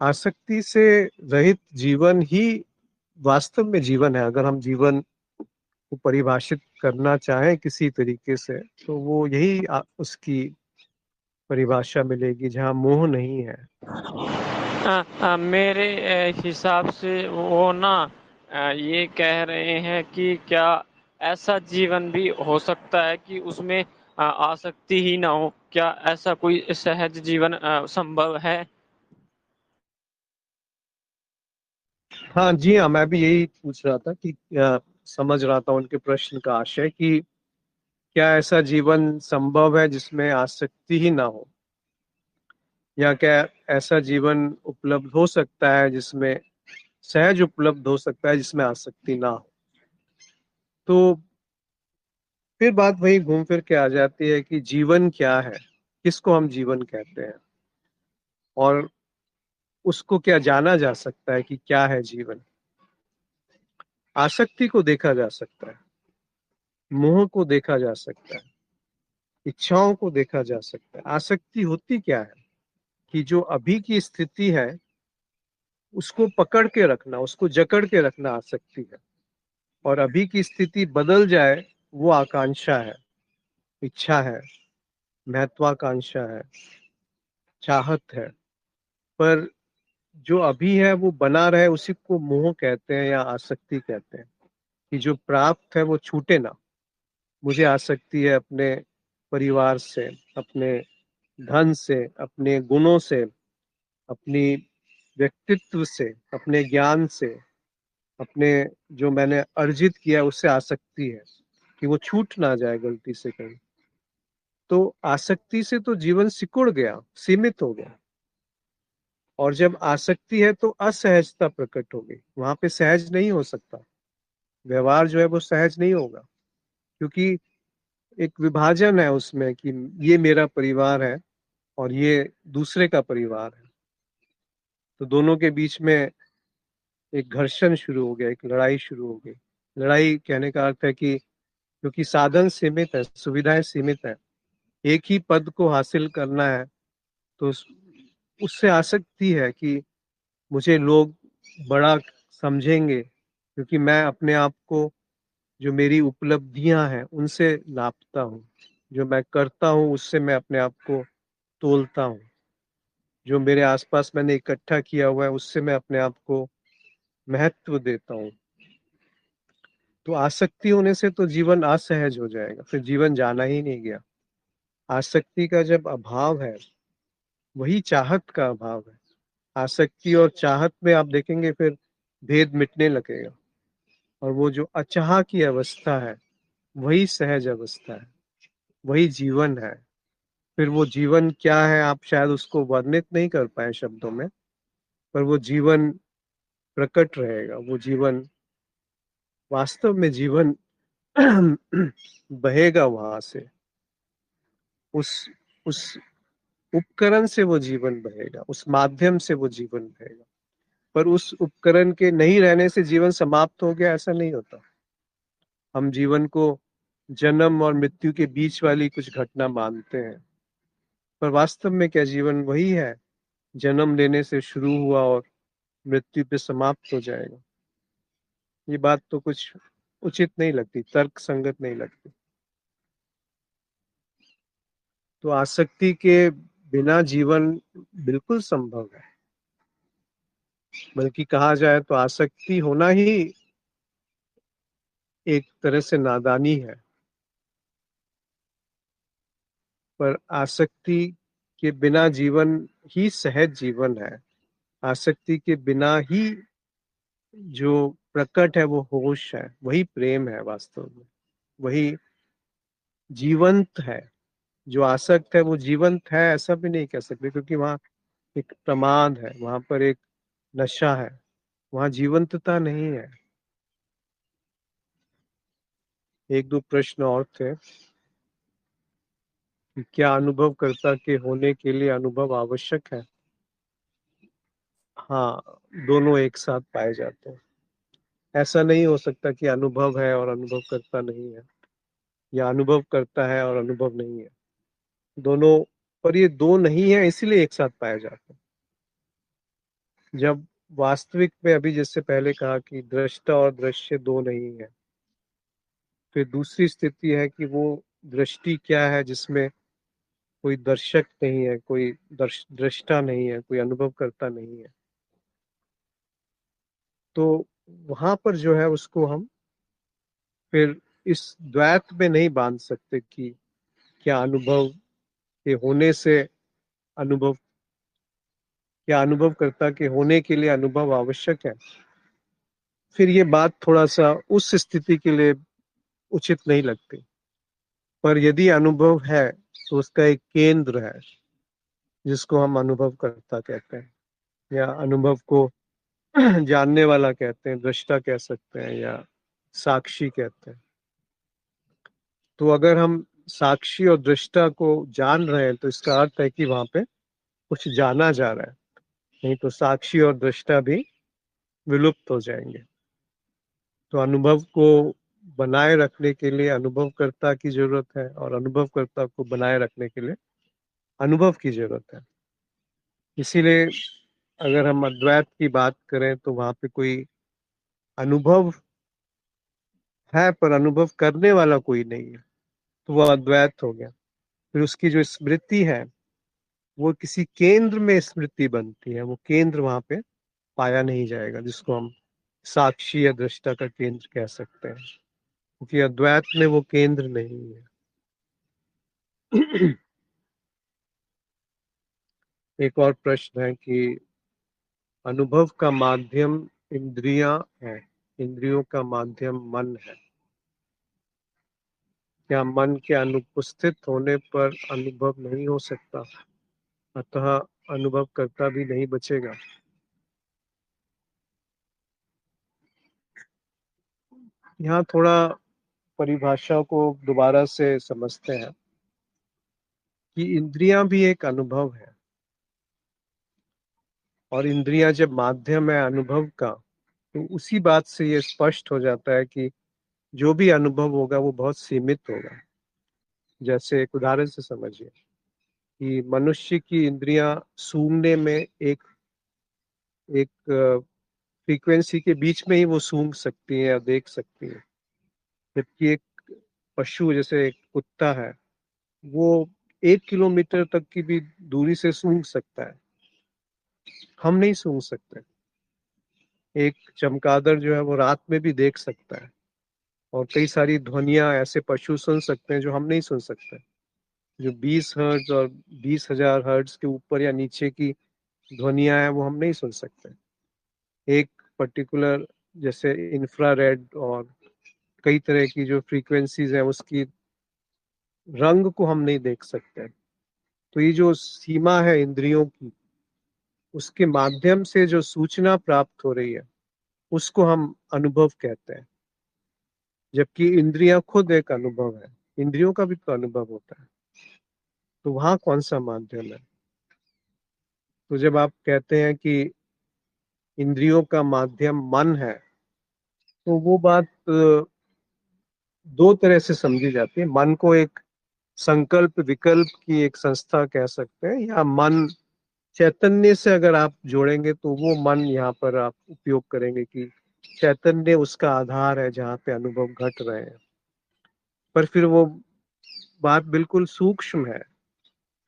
Speaker 1: आसक्ति से रहित जीवन ही वास्तव में जीवन है। अगर हम जीवन को परिभाषित करना चाहें किसी तरीके से, तो वो यही उसकी परिभाषा मिलेगी, जहाँ मोह नहीं है।
Speaker 2: मेरे हिसाब से वो ना ये कह रहे हैं कि क्या ऐसा जीवन भी हो सकता है कि उसमें आसक्ति ही ना हो? क्या ऐसा कोई सहज जीवन संभव है?
Speaker 1: हाँ जी, हाँ, मैं भी यही पूछ रहा था कि समझ रहा था उनके प्रश्न का आशय कि क्या ऐसा जीवन संभव है जिसमें आसक्ति ही ना हो, या क्या ऐसा जीवन उपलब्ध हो सकता है जिसमें सहज उपलब्ध हो सकता है जिसमें आसक्ति ना हो। तो फिर बात वही घूम फिर के आ जाती है कि जीवन क्या है, किसको हम जीवन कहते हैं, और उसको क्या जाना जा सकता है कि क्या है जीवन। आसक्ति को देखा जा सकता है, मोह को देखा जा सकता है, इच्छाओं को देखा जा सकता है। आसक्ति होती क्या है कि जो अभी की स्थिति है उसको पकड़ के रखना, उसको जकड़ के रखना आसक्ति है। और अभी की स्थिति बदल जाए वो आकांक्षा है, इच्छा है, महत्वाकांक्षा है, चाहत है। पर जो अभी है वो बना रहे, उसी को मोह कहते हैं या आसक्ति कहते हैं। कि जो प्राप्त है वो छूटे ना। मुझे आसक्ति है अपने परिवार से, अपने धन से, अपने गुणों से, अपनी व्यक्तित्व से, अपने ज्ञान से, अपने जो मैंने अर्जित किया उससे आसक्ति है कि वो छूट ना जाए गलती से कहीं। तो आसक्ति से तो जीवन सिकुड़ गया, सीमित हो गया। और जब आसक्ति है तो असहजता प्रकट हो गई, वहां पे सहज नहीं हो सकता। व्यवहार जो है वो सहज नहीं होगा, क्योंकि एक विभाजन है उसमें कि ये मेरा परिवार है और ये दूसरे का परिवार है। तो दोनों के बीच में एक घर्षण शुरू हो गया, एक लड़ाई शुरू हो गई। लड़ाई कहने का अर्थ है कि क्योंकि साधन सीमित है, सुविधाएं सीमित है, एक ही पद को हासिल करना है, तो उससे आसक्ति है कि मुझे लोग बड़ा समझेंगे, क्योंकि मैं अपने आप को, जो मेरी उपलब्धियां हैं उनसे नापता हूँ, जो मैं करता हूँ उससे मैं अपने आप को तोलता हूँ, जो मेरे आसपास मैंने इकट्ठा किया हुआ है उससे मैं अपने आप को महत्व देता हूँ। तो आसक्ति होने से तो जीवन असहज हो जाएगा, फिर जीवन जाना ही नहीं गया। आसक्ति का जब अभाव है, वही चाहत का अभाव है। आसक्ति और चाहत में आप देखेंगे फिर भेद मिटने लगेगा, और वो जो अचाह की अवस्था है वही सहज अवस्था है, वही जीवन है। फिर वो जीवन क्या है आप शायद उसको वर्णित नहीं कर पाए शब्दों में, पर वो जीवन प्रकट रहेगा। वो जीवन, वास्तव में जीवन बहेगा वहां से, उस उस उपकरण से वो जीवन बहेगा, उस माध्यम से वो जीवन बहेगा। पर उस उपकरण के नहीं रहने से जीवन समाप्त हो गया, ऐसा नहीं होता। हम जीवन को जन्म और मृत्यु के बीच वाली कुछ घटना मानते हैं, पर वास्तव में क्या जीवन वही है, जन्म लेने से शुरू हुआ और मृत्यु पे समाप्त हो जाएगा। ये बात तो कुछ उचित नहीं लगती, तर्क संगत नहीं लगती। तो आसक्ति के बिना जीवन बिल्कुल संभव है। बल्कि कहा जाए तो आसक्ति होना ही एक तरह से नादानी है। पर आसक्ति के बिना जीवन ही सहज जीवन है। आसक्ति के बिना ही जो प्रकट है वो होश है, वही प्रेम है वास्तव में, वही जीवंत है। जो आसक्त है वो जीवंत है ऐसा भी नहीं कह सकते, क्योंकि वहां एक प्रमाद है, वहां पर एक नशा है, वहां जीवंतता नहीं है। एक दो प्रश्न और थे कि क्या अनुभवकर्ता के होने के लिए अनुभव आवश्यक है? हाँ, दोनों एक साथ पाए जाते हैं। ऐसा नहीं हो सकता कि अनुभव है और अनुभव करता नहीं है, या अनुभव करता है और अनुभव नहीं है। दोनों, पर ये दो नहीं है इसीलिए एक साथ पाए जाते हैं। जब वास्तविक में, अभी जैसे पहले कहा कि दृष्टा और दृश्य दो नहीं है, फिर दूसरी स्थिति है कि वो दृष्टि क्या है जिसमें कोई दर्शक नहीं है, कोई दृष्टा नहीं है, कोई अनुभव करता नहीं है। तो वहां पर जो है उसको हम फिर इस द्वैत में नहीं बांध सकते कि क्या अनुभव के होने से अनुभव, क्या अनुभवकर्ता के होने के लिए अनुभव आवश्यक है। फिर ये बात थोड़ा सा उस स्थिति के लिए उचित नहीं लगती। पर यदि अनुभव है तो उसका एक केंद्र है जिसको हम अनुभवकर्ता कहते हैं, या अनुभव को जानने वाला कहते हैं, दृष्टा कह सकते हैं, या साक्षी कहते हैं। तो अगर हम साक्षी और दृष्टा को जान रहे हैं तो इसका अर्थ है कि वहां पे कुछ जाना जा रहा है, नहीं तो साक्षी और दृष्टा भी विलुप्त हो जाएंगे। तो अनुभव को बनाए रखने के लिए अनुभवकर्ता की जरूरत है, और अनुभवकर्ता को बनाए रखने के लिए अनुभव की जरूरत है। इसीलिए अगर हम अद्वैत की बात करें तो वहां पे कोई अनुभव है पर अनुभव करने वाला कोई नहीं है, तो वह अद्वैत हो गया। फिर उसकी जो स्मृति है वो किसी केंद्र में स्मृति बनती है, वो केंद्र वहां पे पाया नहीं जाएगा जिसको हम साक्षी या दृष्टा का केंद्र कह सकते हैं, क्योंकि अद्वैत में वो केंद्र नहीं है। एक और प्रश्न है कि अनुभव का माध्यम इंद्रियां है, इंद्रियों का माध्यम मन है। क्या मन के अनुपस्थित होने पर अनुभव नहीं हो सकता, अतः अनुभव करता भी नहीं बचेगा? यहाँ थोड़ा परिभाषा को दोबारा से समझते हैं कि इंद्रियां भी एक अनुभव है, और इंद्रियां जब माध्यम है अनुभव का, तो उसी बात से ये स्पष्ट हो जाता है कि जो भी अनुभव होगा वो बहुत सीमित होगा। जैसे एक उदाहरण से समझिए कि मनुष्य की इंद्रियां सूंघने में एक एक फ्रीक्वेंसी के बीच में ही वो सूंघ सकती है या देख सकती है, जबकि एक पशु जैसे एक कुत्ता है, वो 1 किलोमीटर तक की भी दूरी से सूंघ सकता है, हम नहीं सूंघ सकते। एक चमगादड़ जो है वो रात में भी देख सकता है, और कई सारी ध्वनियां ऐसे पशु सुन सकते हैं जो हम नहीं सुन सकते। जो 20 हर्ट्ज और 20,000 हर्ट्ज के ऊपर या नीचे की ध्वनियां हैं वो हम नहीं सुन सकते। एक पर्टिकुलर जैसे इंफ्रारेड और कई तरह की जो फ्रीक्वेंसीज है उसकी रंग को हम नहीं देख सकते। तो ये जो सीमा है इंद्रियों की, उसके माध्यम से जो सूचना प्राप्त हो रही है उसको हम अनुभव कहते हैं, जबकि इंद्रियां खुद एक अनुभव है। इंद्रियों का भी तो अनुभव होता है, तो वहां कौन सा माध्यम है? तो जब आप कहते हैं कि इंद्रियों का माध्यम मन है, तो वो बात दो तरह से समझी जाती है। मन को एक संकल्प विकल्प की एक संस्था कह सकते हैं, या मन चैतन्य से अगर आप जोड़ेंगे तो वो मन यहाँ पर आप उपयोग करेंगे कि चैतन्य उसका आधार है जहाँ पे अनुभव घट रहे हैं। पर फिर वो बात बिल्कुल सूक्ष्म है।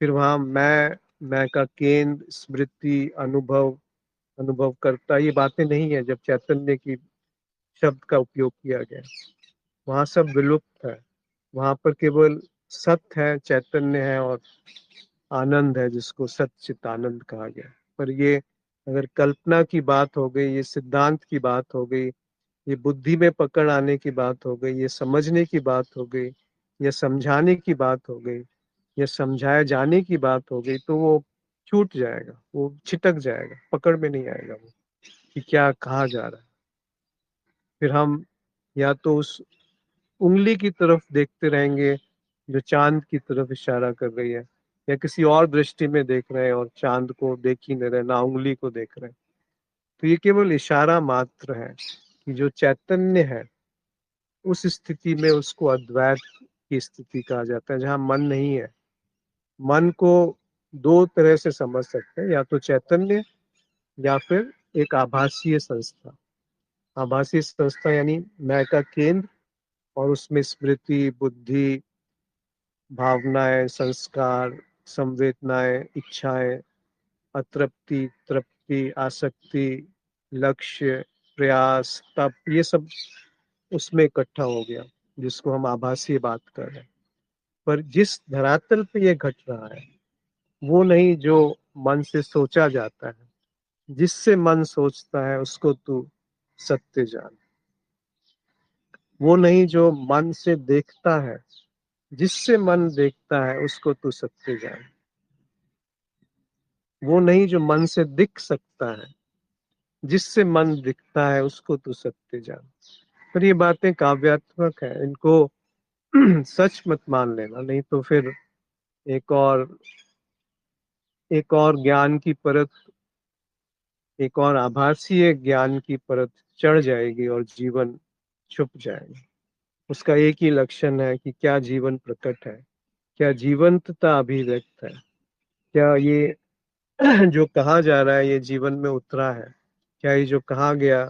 Speaker 1: फिर वहां मैं का केंद्र, स्मृति, अनुभव, अनुभव करता, ये बातें नहीं है जब चैतन्य की शब्द का उपयोग किया गया। वहां सब विलुप्त है, वहां पर केवल सत्य है, चैतन्य है और आनंद है, जिसको सच्चित आनंद कहा गया। पर ये अगर कल्पना की बात हो गई, ये सिद्धांत की बात हो गई, ये बुद्धि में पकड़ आने की बात हो गई, ये समझने की बात हो गई, या समझाने की बात हो गई, या समझाए जाने की बात हो गई, तो वो छूट जाएगा, वो छिटक जाएगा, पकड़ में नहीं आएगा वो कि क्या कहा जा रहा है। फिर हम या तो उस उंगली की तरफ देखते रहेंगे जो चांद की तरफ इशारा कर रही है, या किसी और दृष्टि में देख रहे हैं और चांद को देख ही नहीं रहे, ना उंगली को देख रहे हैं। तो ये केवल इशारा मात्र है कि जो चैतन्य है उस स्थिति में उसको अद्वैत की स्थिति कहा जाता है, जहां मन नहीं है। मन को दो तरह से समझ सकते हैं, या तो चैतन्य या फिर एक आभासीय संस्था। आभासीय संस्था यानी मैं का केंद्र, और उसमें स्मृति, बुद्धि, भावनाएं, संस्कार, संवेदनाएं, इच्छाएं, अतृप्ति, तृप्ति, आसक्ति, लक्ष्य, प्रयास, तप, ये सब उसमें इकट्ठा हो गया, जिसको हम आभासीय बात कर रहे हैं। पर जिस धरातल पे ये घट रहा है वो नहीं जो मन से सोचा जाता है। जिससे मन सोचता है उसको तू सत्य जान। वो नहीं जो मन से देखता है, जिससे मन देखता है उसको तू सत्य जान। वो नहीं जो मन से दिख सकता है, जिससे मन दिखता है उसको तू सत्य जान। पर ये बातें काव्यात्मक है, इनको सच मत मान लेना, नहीं तो फिर एक और एक और ज्ञान की परत, एक और आभासीय ज्ञान की परत चढ़ जाएगी और जीवन छुप जाएगा। उसका एक ही लक्षण है कि क्या जीवन प्रकट है, क्या जीवंतता अभिव्यक्त है, क्या ये जो कहा जा रहा है ये जीवन में उतरा है, क्या ये जो कहा गया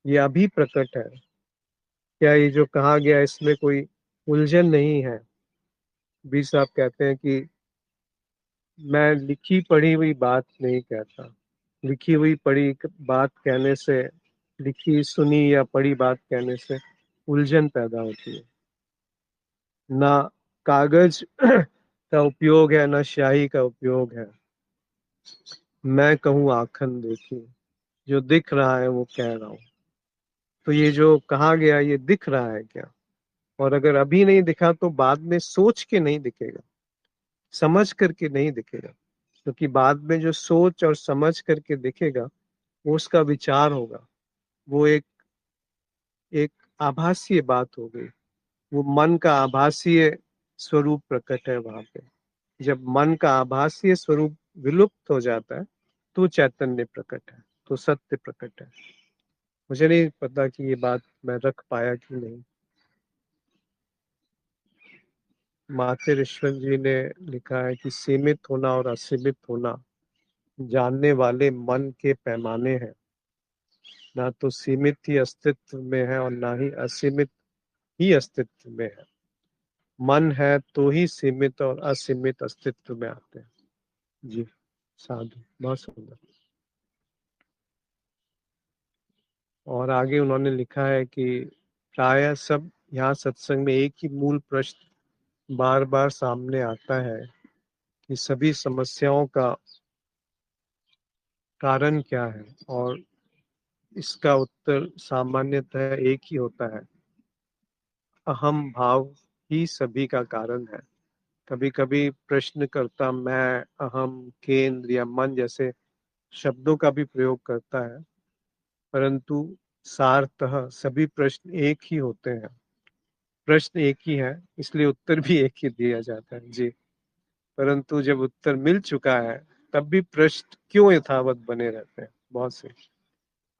Speaker 1: ये अभी प्रकट है, क्या ये जो कहा गया इसमें कोई उलझन नहीं है। बीर साहब कहते हैं कि मैं लिखी पढ़ी हुई बात नहीं कहता। लिखी हुई पढ़ी बात कहने से, लिखी सुनी या पढ़ी बात कहने से उलझन पैदा होती है। ना कागज का उपयोग है, ना स्याही का उपयोग है। मैं कहूँ आखन देखी, जो दिख रहा है वो कह रहा हूँ। तो ये जो कहा गया ये दिख रहा है क्या? और अगर अभी नहीं दिखा तो बाद में सोच के नहीं दिखेगा, समझ करके नहीं दिखेगा। क्योंकि बाद में जो सोच और समझ करके दिखेगा वो उसका विचार होगा। वो एक एक आभासीय बात हो गई। वो मन का आभासीय स्वरूप प्रकट है वहां पे। जब मन का आभासीय स्वरूप विलुप्त हो जाता है तो चैतन्य प्रकट है, तो सत्य प्रकट है। मुझे नहीं पता कि ये बात मैं रख पाया कि नहीं। मातेश्वर जी ने लिखा है कि सीमित होना और असीमित होना जानने वाले मन के पैमाने हैं। ना तो सीमित ही अस्तित्व में है और ना ही असीमित ही अस्तित्व में है। मन है तो ही सीमित और असीमित अस्तित्व में आते हैं। जी, साधु, बहुत सुंदर। और आगे उन्होंने लिखा है कि प्राय सब यहाँ सत्संग में एक ही मूल प्रश्न बार बार सामने आता है कि सभी समस्याओं का कारण क्या है, और इसका उत्तर सामान्यतः एक ही होता है, अहम भाव ही सभी का कारण है। कभी कभी प्रश्नकर्ता मैं, अहम, केंद्र या मन जैसे शब्दों का भी प्रयोग करता है, परंतु सारतः सभी प्रश्न एक ही होते हैं। प्रश्न एक ही है, इसलिए उत्तर भी एक ही दिया जाता है। जी, परंतु जब उत्तर मिल चुका है तब भी प्रश्न क्यों यथावत बने रहते हैं बहुत से।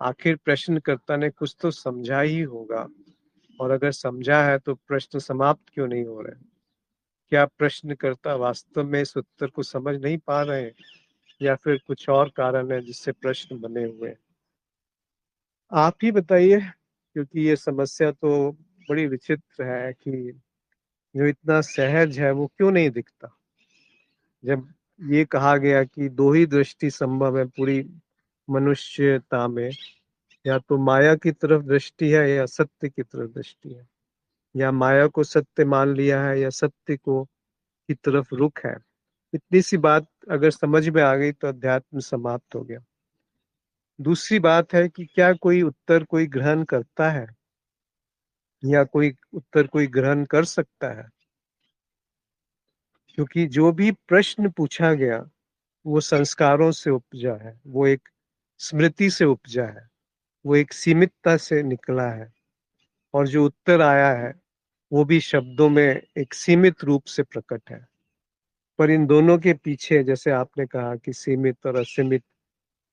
Speaker 1: आखिर प्रश्नकर्ता ने कुछ तो समझा ही होगा, और अगर समझा है तो प्रश्न समाप्त क्यों नहीं हो रहे? क्या प्रश्नकर्ता वास्तव में इस उत्तर को समझ नहीं पा रहे हैं, या फिर कुछ और कारण है जिससे प्रश्न बने हुए हैं? आप ही बताइए, क्योंकि ये समस्या तो बड़ी विचित्र है कि जो इतना सहज है वो क्यों नहीं दिखता। जब ये कहा गया कि दो ही दृष्टि संभव है पूरी मनुष्यता में या तो माया की तरफ दृष्टि है या सत्य की तरफ दृष्टि है, या माया को सत्य मान लिया है या सत्य को की तरफ रुख है। इतनी सी बात अगर समझ में आ गई तो अध्यात्म समाप्त हो गया। दूसरी बात है कि क्या कोई उत्तर कोई ग्रहण करता है या कोई उत्तर कोई ग्रहण कर सकता है, क्योंकि जो भी प्रश्न पूछा गया वो संस्कारों से उपजा है, वो एक स्मृति से उपजा है, वो एक सीमितता से निकला है, और जो उत्तर आया है वो भी शब्दों में एक सीमित रूप से प्रकट है। पर इन दोनों के पीछे, जैसे आपने कहा कि सीमित और असीमित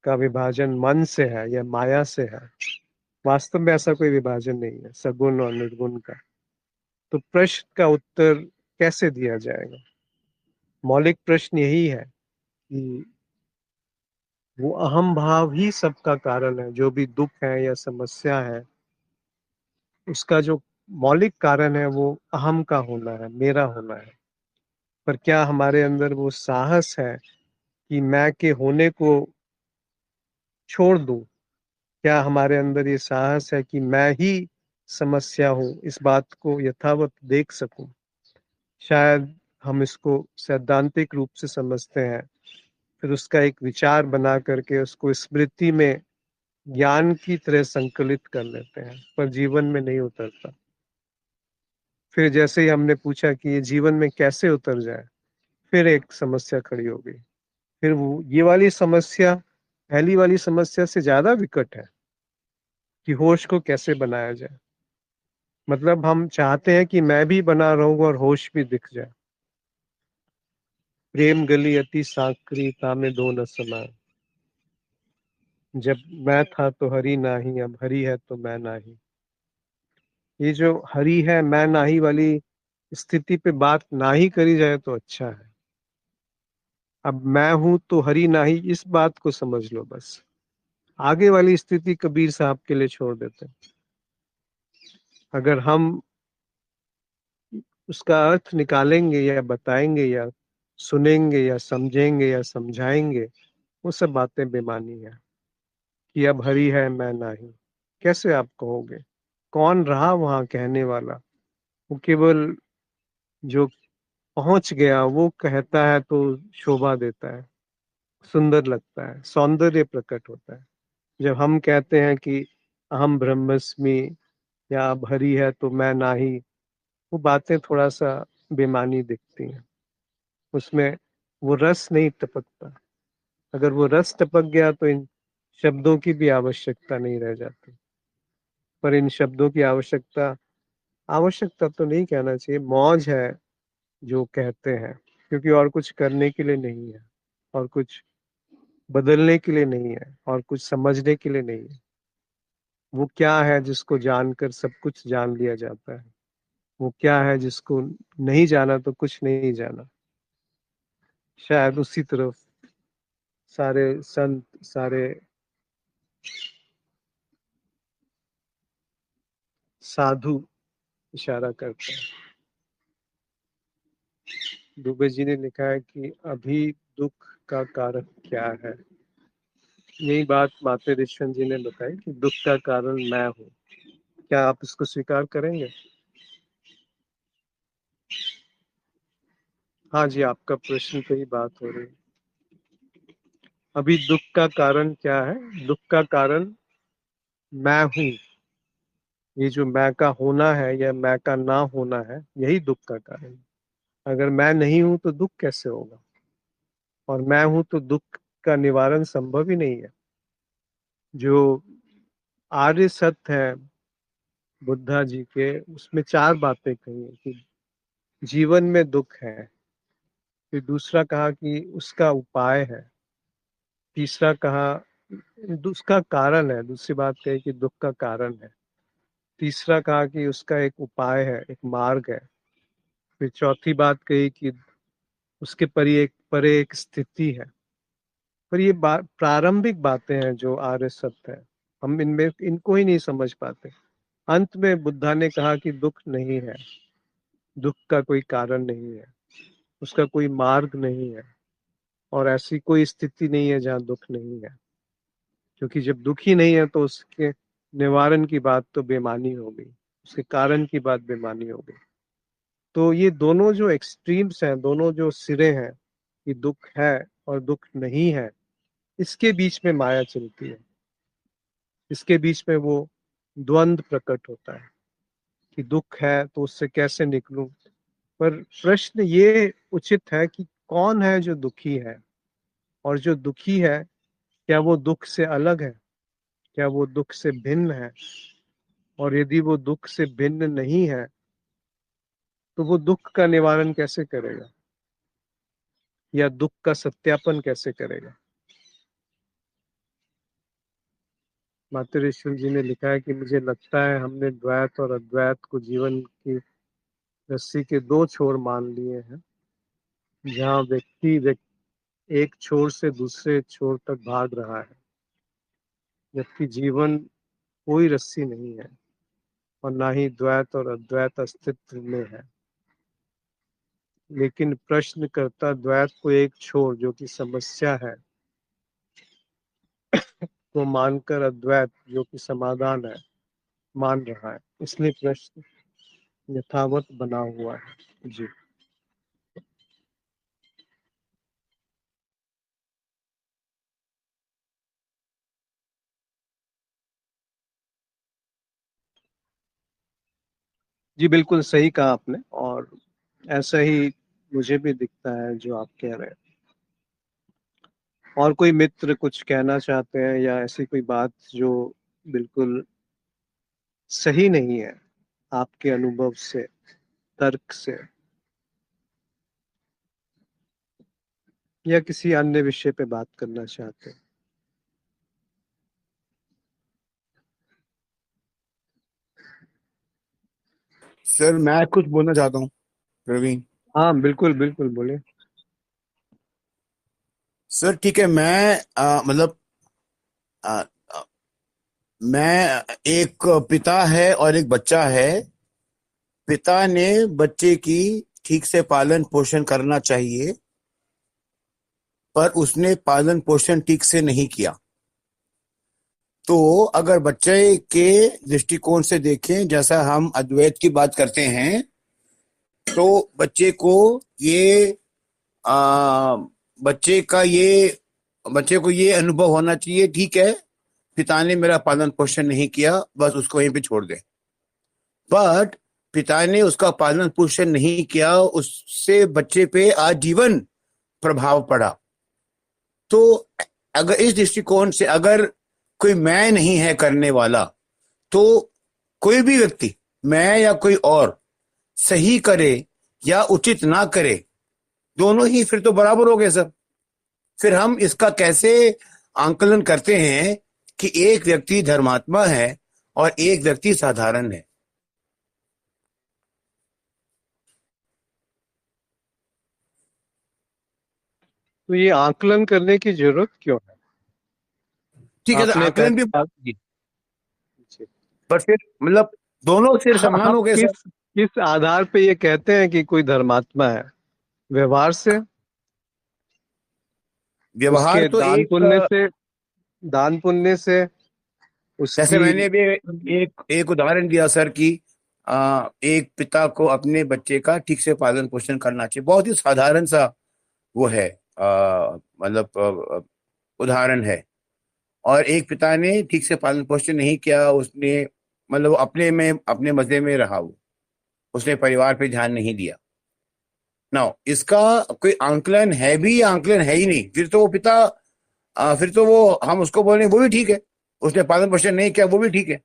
Speaker 1: का विभाजन मन से है या माया से है, वास्तव में ऐसा कोई विभाजन नहीं है सगुण और निर्गुण का। तो प्रश्न का उत्तर कैसे दिया जाएगा? मौलिक प्रश्न यही है कि वो अहम भाव ही सबका कारण है। जो भी दुख है या समस्या है, उसका जो मौलिक कारण है वो अहम का होना है, मेरा होना है। पर क्या हमारे अंदर वो साहस है कि मैं के होने को छोड़ दूं? क्या हमारे अंदर ये साहस है कि मैं ही समस्या हूं, इस बात को यथावत देख सकूं? शायद हम इसको सैद्धांतिक रूप से समझते हैं, फिर उसका एक विचार बना करके उसको स्मृति में ज्ञान की तरह संकलित कर लेते हैं, पर जीवन में नहीं उतरता। फिर जैसे ही हमने पूछा कि ये जीवन में कैसे उतर जाए, फिर एक समस्या खड़ी हो गई। फिर वो ये वाली समस्या पहली वाली समस्या से ज्यादा विकट है कि होश को कैसे बनाया जाए। मतलब हम चाहते हैं कि मैं भी बना रहूं और होश भी दिख जाए। प्रेम गली अति साकरी तामे दो न समाए, जब मैं था तो हरि नाही, अब हरि है तो मैं नाही। ये जो हरि है मैं नाही वाली स्थिति पे बात ना ही करी जाए तो अच्छा है। अब मैं हूं तो हरि नाही, इस बात को समझ लो बस। आगे वाली स्थिति कबीर साहब के लिए छोड़ देते हैं। अगर हम उसका अर्थ निकालेंगे या बताएंगे या सुनेंगे या समझेंगे या समझाएंगे, वो सब बातें बेमानी है। कि अब हरि है मैं नाही, कैसे आप कहोगे? कौन रहा वहां कहने वाला? वो केवल जो पहुंच गया वो कहता है तो शोभा देता है, सुंदर लगता है, सौंदर्य प्रकट होता है। जब हम कहते हैं कि अहम ब्रह्मस्मि या अब हरि है तो मैं नाही, वो बातें थोड़ा सा बेमानी दिखती हैं। उसमें वो रस नहीं टपकता। अगर वो रस टपक गया तो इन शब्दों की भी आवश्यकता नहीं रह जाती। पर इन शब्दों की आवश्यकता, आवश्यकता तो नहीं कहना चाहिए, मौज है जो कहते हैं, क्योंकि और कुछ करने के लिए नहीं है, और कुछ बदलने के लिए नहीं है, और कुछ समझने के लिए नहीं है। वो क्या है जिसको जानकर सब कुछ जान लिया जाता है? वो क्या है जिसको नहीं जाना तो कुछ नहीं जाना? शायद उसी तरफ सारे संत, सारे साधु इशारा करते हैं। दुबे जी ने लिखा है कि अभी दुख का कारण क्या है? यही बात माते ऋषि जी ने बताई कि दुख का कारण मैं हूँ। क्या आप इसको स्वीकार करेंगे? हाँ जी, आपका प्रश्न पे ही बात हो रही है। अभी दुख का कारण क्या है? दुख का कारण मैं हूँ। ये जो मैं का होना है या मैं का ना होना है, यही दुख का कारण है। अगर मैं नहीं हूं तो दुख कैसे होगा? और मैं हूं तो दुख का निवारण संभव ही नहीं है। जो आर्य सत्य है बुद्धा जी के, उसमें चार बातें कही है कि जीवन में दुख है। फिर दूसरा कहा कि उसका उपाय है। तीसरा कहा उसका कारण है। दूसरी बात कही कि दुख का कारण है। तीसरा कहा कि उसका एक उपाय है, एक मार्ग है। फिर चौथी बात कही कि उसके परे एक स्थिति है। पर ये प्रारंभिक बातें हैं जो आर्य सत्य है, हम इनमें इनको ही नहीं समझ पाते। अंत में बुद्धा ने कहा कि दुख नहीं है, दुख का कोई कारण नहीं है, उसका कोई मार्ग नहीं है, और ऐसी कोई स्थिति नहीं है जहाँ दुख नहीं है। क्योंकि जब दुख ही नहीं है तो उसके निवारण की बात तो बेमानी हो गई, उसके कारण की बात बेमानी हो गई। तो ये दोनों जो एक्सट्रीम्स हैं, दोनों जो सिरे हैं, कि दुख है और दुख नहीं है, इसके बीच में माया चलती है, इसके बीच में वो द्वंद्व प्रकट होता है कि दुख है तो उससे कैसे निकलूं। पर प्रश्न ये उचित है कि कौन है जो दुखी है, और जो दुखी है क्या वो दुख से अलग है, क्या वो दुख से भिन्न है, और यदि वो दुख से भिन्न नहीं है तो वो दुख का निवारण कैसे करेगा, या दुख का सत्यापन कैसे करेगा। मातृ जी ने लिखा है कि मुझे लगता है हमने द्वैत और अद्वैत को जीवन की रस्सी के दो छोर मान लिए हैं, जहाँ एक छोर से दूसरे छोर तक भाग रहा है, जबकि जीवन कोई रस्सी नहीं है और ना ही द्वैत और अद्वैत अस्तित्व में है। लेकिन प्रश्नकर्ता द्वैत को एक छोर जो कि समस्या है को मानकर अद्वैत जो कि समाधान है मान रहा है, इसलिए प्रश्न यथावत बना हुआ है। जी। जी बिल्कुल सही कहा आपने, और ऐसा ही मुझे भी दिखता है जो आप कह रहे हैं। और कोई मित्र कुछ कहना चाहते हैं, या ऐसी कोई बात जो बिल्कुल सही नहीं है आपके अनुभव से, तर्क से, या किसी अन्य विषय पे बात करना चाहते हैं?
Speaker 3: सर मैं कुछ बोलना चाहता हूँ, प्रवीण।
Speaker 1: हाँ बिल्कुल बिल्कुल, बोले।
Speaker 3: सर ठीक है, मैं मतलब आ, आ, मैं एक पिता है और एक बच्चा है। पिता ने बच्चे की ठीक से पालन पोषण करना चाहिए, पर उसने पालन पोषण ठीक से नहीं किया। तो अगर बच्चे के दृष्टिकोण से देखें, जैसा हम अद्वैत की बात करते हैं, तो ये आ, बच्चे का ये बच्चे को ये अनुभव होना चाहिए, ठीक है पिता ने मेरा पालन पोषण नहीं किया, बस उसको वहीं पे छोड़ दे। बट पिता ने उसका पालन पोषण नहीं किया, उससे बच्चे पे आजीवन प्रभाव पड़ा। तो अगर इस दृष्टिकोण से अगर कोई मैं नहीं है करने वाला, तो कोई भी व्यक्ति, मैं या कोई और, सही करे या उचित ना करे, दोनों ही फिर तो बराबर हो गए सर। फिर हम इसका कैसे आंकलन करते हैं कि एक व्यक्ति धर्मात्मा है और एक व्यक्ति साधारण है?
Speaker 1: तो ये आकलन करने की जरूरत क्यों है?
Speaker 3: ठीक है सर,
Speaker 1: आपने
Speaker 3: आकलन भी
Speaker 1: पहले,
Speaker 3: पर फिर मतलब दोनों सिर समान
Speaker 1: आप
Speaker 3: हो गए सर।
Speaker 1: किस किस आधार पे ये कहते हैं कि कोई धर्मात्मा है? व्यवहार से,
Speaker 3: व्यवहार
Speaker 1: उसके
Speaker 3: तो
Speaker 1: दान पुण्य से,
Speaker 3: जैसे
Speaker 1: उसकी।
Speaker 3: मैंने अभी एक एक उदाहरण दिया सर कि एक पिता को अपने बच्चे का ठीक से पालन पोषण करना चाहिए, बहुत ही साधारण सा वो है, मतलब उदाहरण है। और एक पिता ने ठीक से पालन पोषण नहीं किया, उसने मतलब वो अपने मजे में रहा, वो उसने परिवार पे ध्यान नहीं दिया ना। इसका कोई आंकलन है भी या आंकलन है ही नहीं, फिर तो वो पिता फिर तो वो हम उसको बोलें वो भी ठीक है, उसने पालन पोषण नहीं किया वो भी ठीक है।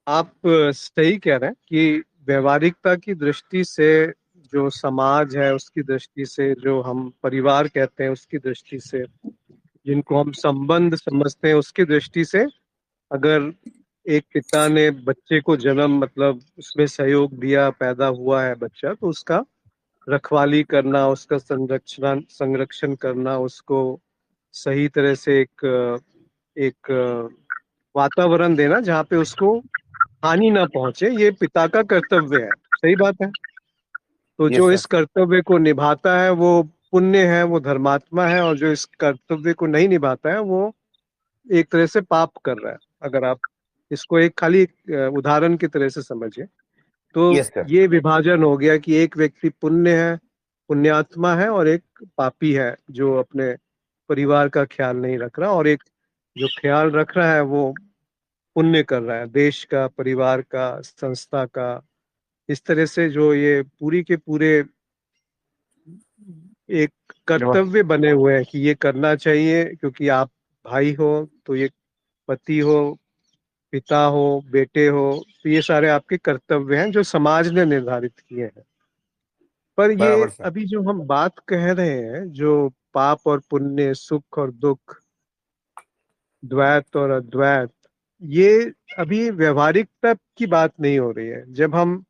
Speaker 1: आप सही कह रहे हैं कि व्यवहारिकता की दृष्टि से, जो समाज है उसकी दृष्टि से, जो हम परिवार कहते हैं उसकी दृष्टि से, जिनको हम संबंध समझते हैं उसकी दृष्टि से, अगर एक पिता ने बच्चे को जन्म, मतलब उसमें सहयोग दिया, पैदा हुआ है बच्चा, तो उसका रखवाली करना, उसका संरक्षण संरक्षण करना, उसको सही तरह से एक एक वातावरण देना जहाँ पे उसको हानि ना पहुंचे, ये पिता का कर्तव्य है। सही बात है। तो
Speaker 3: यस
Speaker 1: जो
Speaker 3: सर।
Speaker 1: इस कर्तव्य को निभाता है वो पुण्य है वो धर्मात्मा है, और जो इस कर्तव्य को नहीं निभाता है वो एक तरह से पाप कर रहा है। अगर आप इसको एक खाली उदाहरण की तरह से समझिए तो
Speaker 3: यस सर।
Speaker 1: ये विभाजन हो गया कि एक व्यक्ति पुण्य है, पुण्यात्मा है, और एक पापी है जो अपने परिवार का ख्याल नहीं रख रहा, और एक जो ख्याल रख रहा है वो पुण्य कर रहा है, देश का, परिवार का, संस्था का। इस तरह से जो ये पूरी के पूरे एक कर्तव्य बने हुए हैं कि ये करना चाहिए, क्योंकि आप भाई हो तो ये पति हो, पिता हो, बेटे हो, तो ये सारे आपके कर्तव्य हैं जो समाज ने निर्धारित किए हैं। पर ये
Speaker 3: बराबर सर।
Speaker 1: अभी जो हम बात कह रहे हैं, जो पाप और पुण्य, सुख और दुख, द्वैत और अद्वैत, ये अभी व्यवहारिकता की बात नहीं हो रही है। जब हम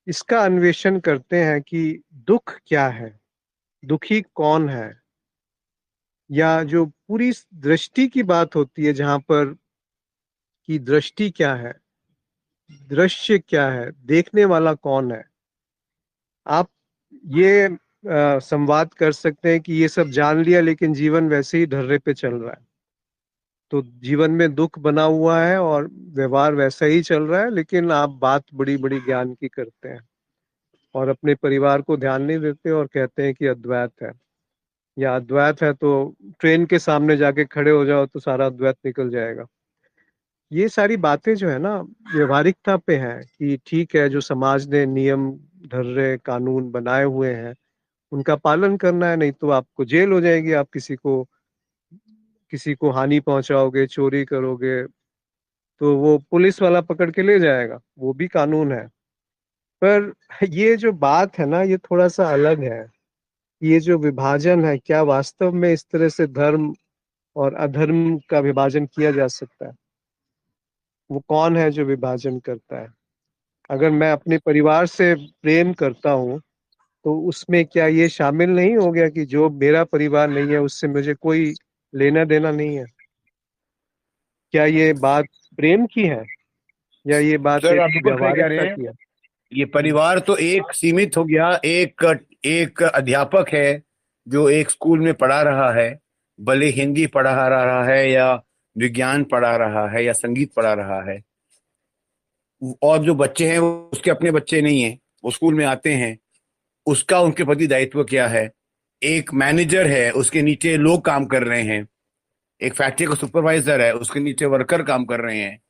Speaker 1: इसका अन्वेषण करते हैं कि दुख क्या है, दुखी कौन है, या जो पूरी दृष्टि की बात होती है जहां पर कि दृष्टि क्या है, दृश्य क्या है, देखने वाला कौन है, आप ये संवाद कर सकते हैं कि ये सब जान लिया लेकिन जीवन वैसे ही ढर्रे पे चल रहा है। तो जीवन में दुख बना हुआ है और व्यवहार वैसा ही चल रहा है, लेकिन आप बात बड़ी बड़ी ज्ञान की करते हैं और अपने परिवार को ध्यान नहीं देते और कहते हैं कि अद्वैत है, या अद्वैत है तो ट्रेन के सामने जाके खड़े हो जाओ तो सारा अद्वैत निकल जाएगा। ये सारी बातें जो है ना, व्यवहारिकता पे हैं कि ठीक है, जो समाज ने नियम, ढर्रे, कानून बनाए हुए हैं उनका पालन करना है, नहीं तो आपको जेल हो जाएगी। आप किसी को हानि पहुंचाओगे, चोरी करोगे, तो वो पुलिस वाला पकड़ के ले जाएगा, वो भी कानून है। पर ये जो बात है ना, ये थोड़ा सा अलग है। ये जो विभाजन है, क्या वास्तव में इस तरह से धर्म और अधर्म का विभाजन किया जा सकता है? वो कौन है जो विभाजन करता है? अगर मैं अपने परिवार से प्रेम करता हूँ तो उसमें क्या ये शामिल नहीं हो गया कि जो मेरा परिवार नहीं है उससे मुझे कोई लेना देना नहीं है? क्या ये बात प्रेम की है, या ये बात
Speaker 3: सर
Speaker 1: एक
Speaker 3: आप बिल्कुल सही कह
Speaker 1: व्यवहारिकता
Speaker 3: रहे हैं।
Speaker 1: की है?
Speaker 3: ये परिवार तो एक सीमित हो गया, एक एक अध्यापक है जो एक स्कूल में पढ़ा रहा है, भले हिंदी पढ़ा रहा है या विज्ञान पढ़ा रहा है या संगीत पढ़ा रहा है, और जो बच्चे हैं वो उसके अपने बच्चे नहीं हैं, वो स्कूल में आते हैं। उसका उनके प्रति दायित्व क्या है? एक मैनेजर है, उसके नीचे लोग काम कर रहे हैं। एक फैक्ट्री का सुपरवाइजर है, उसके नीचे वर्कर काम कर रहे हैं।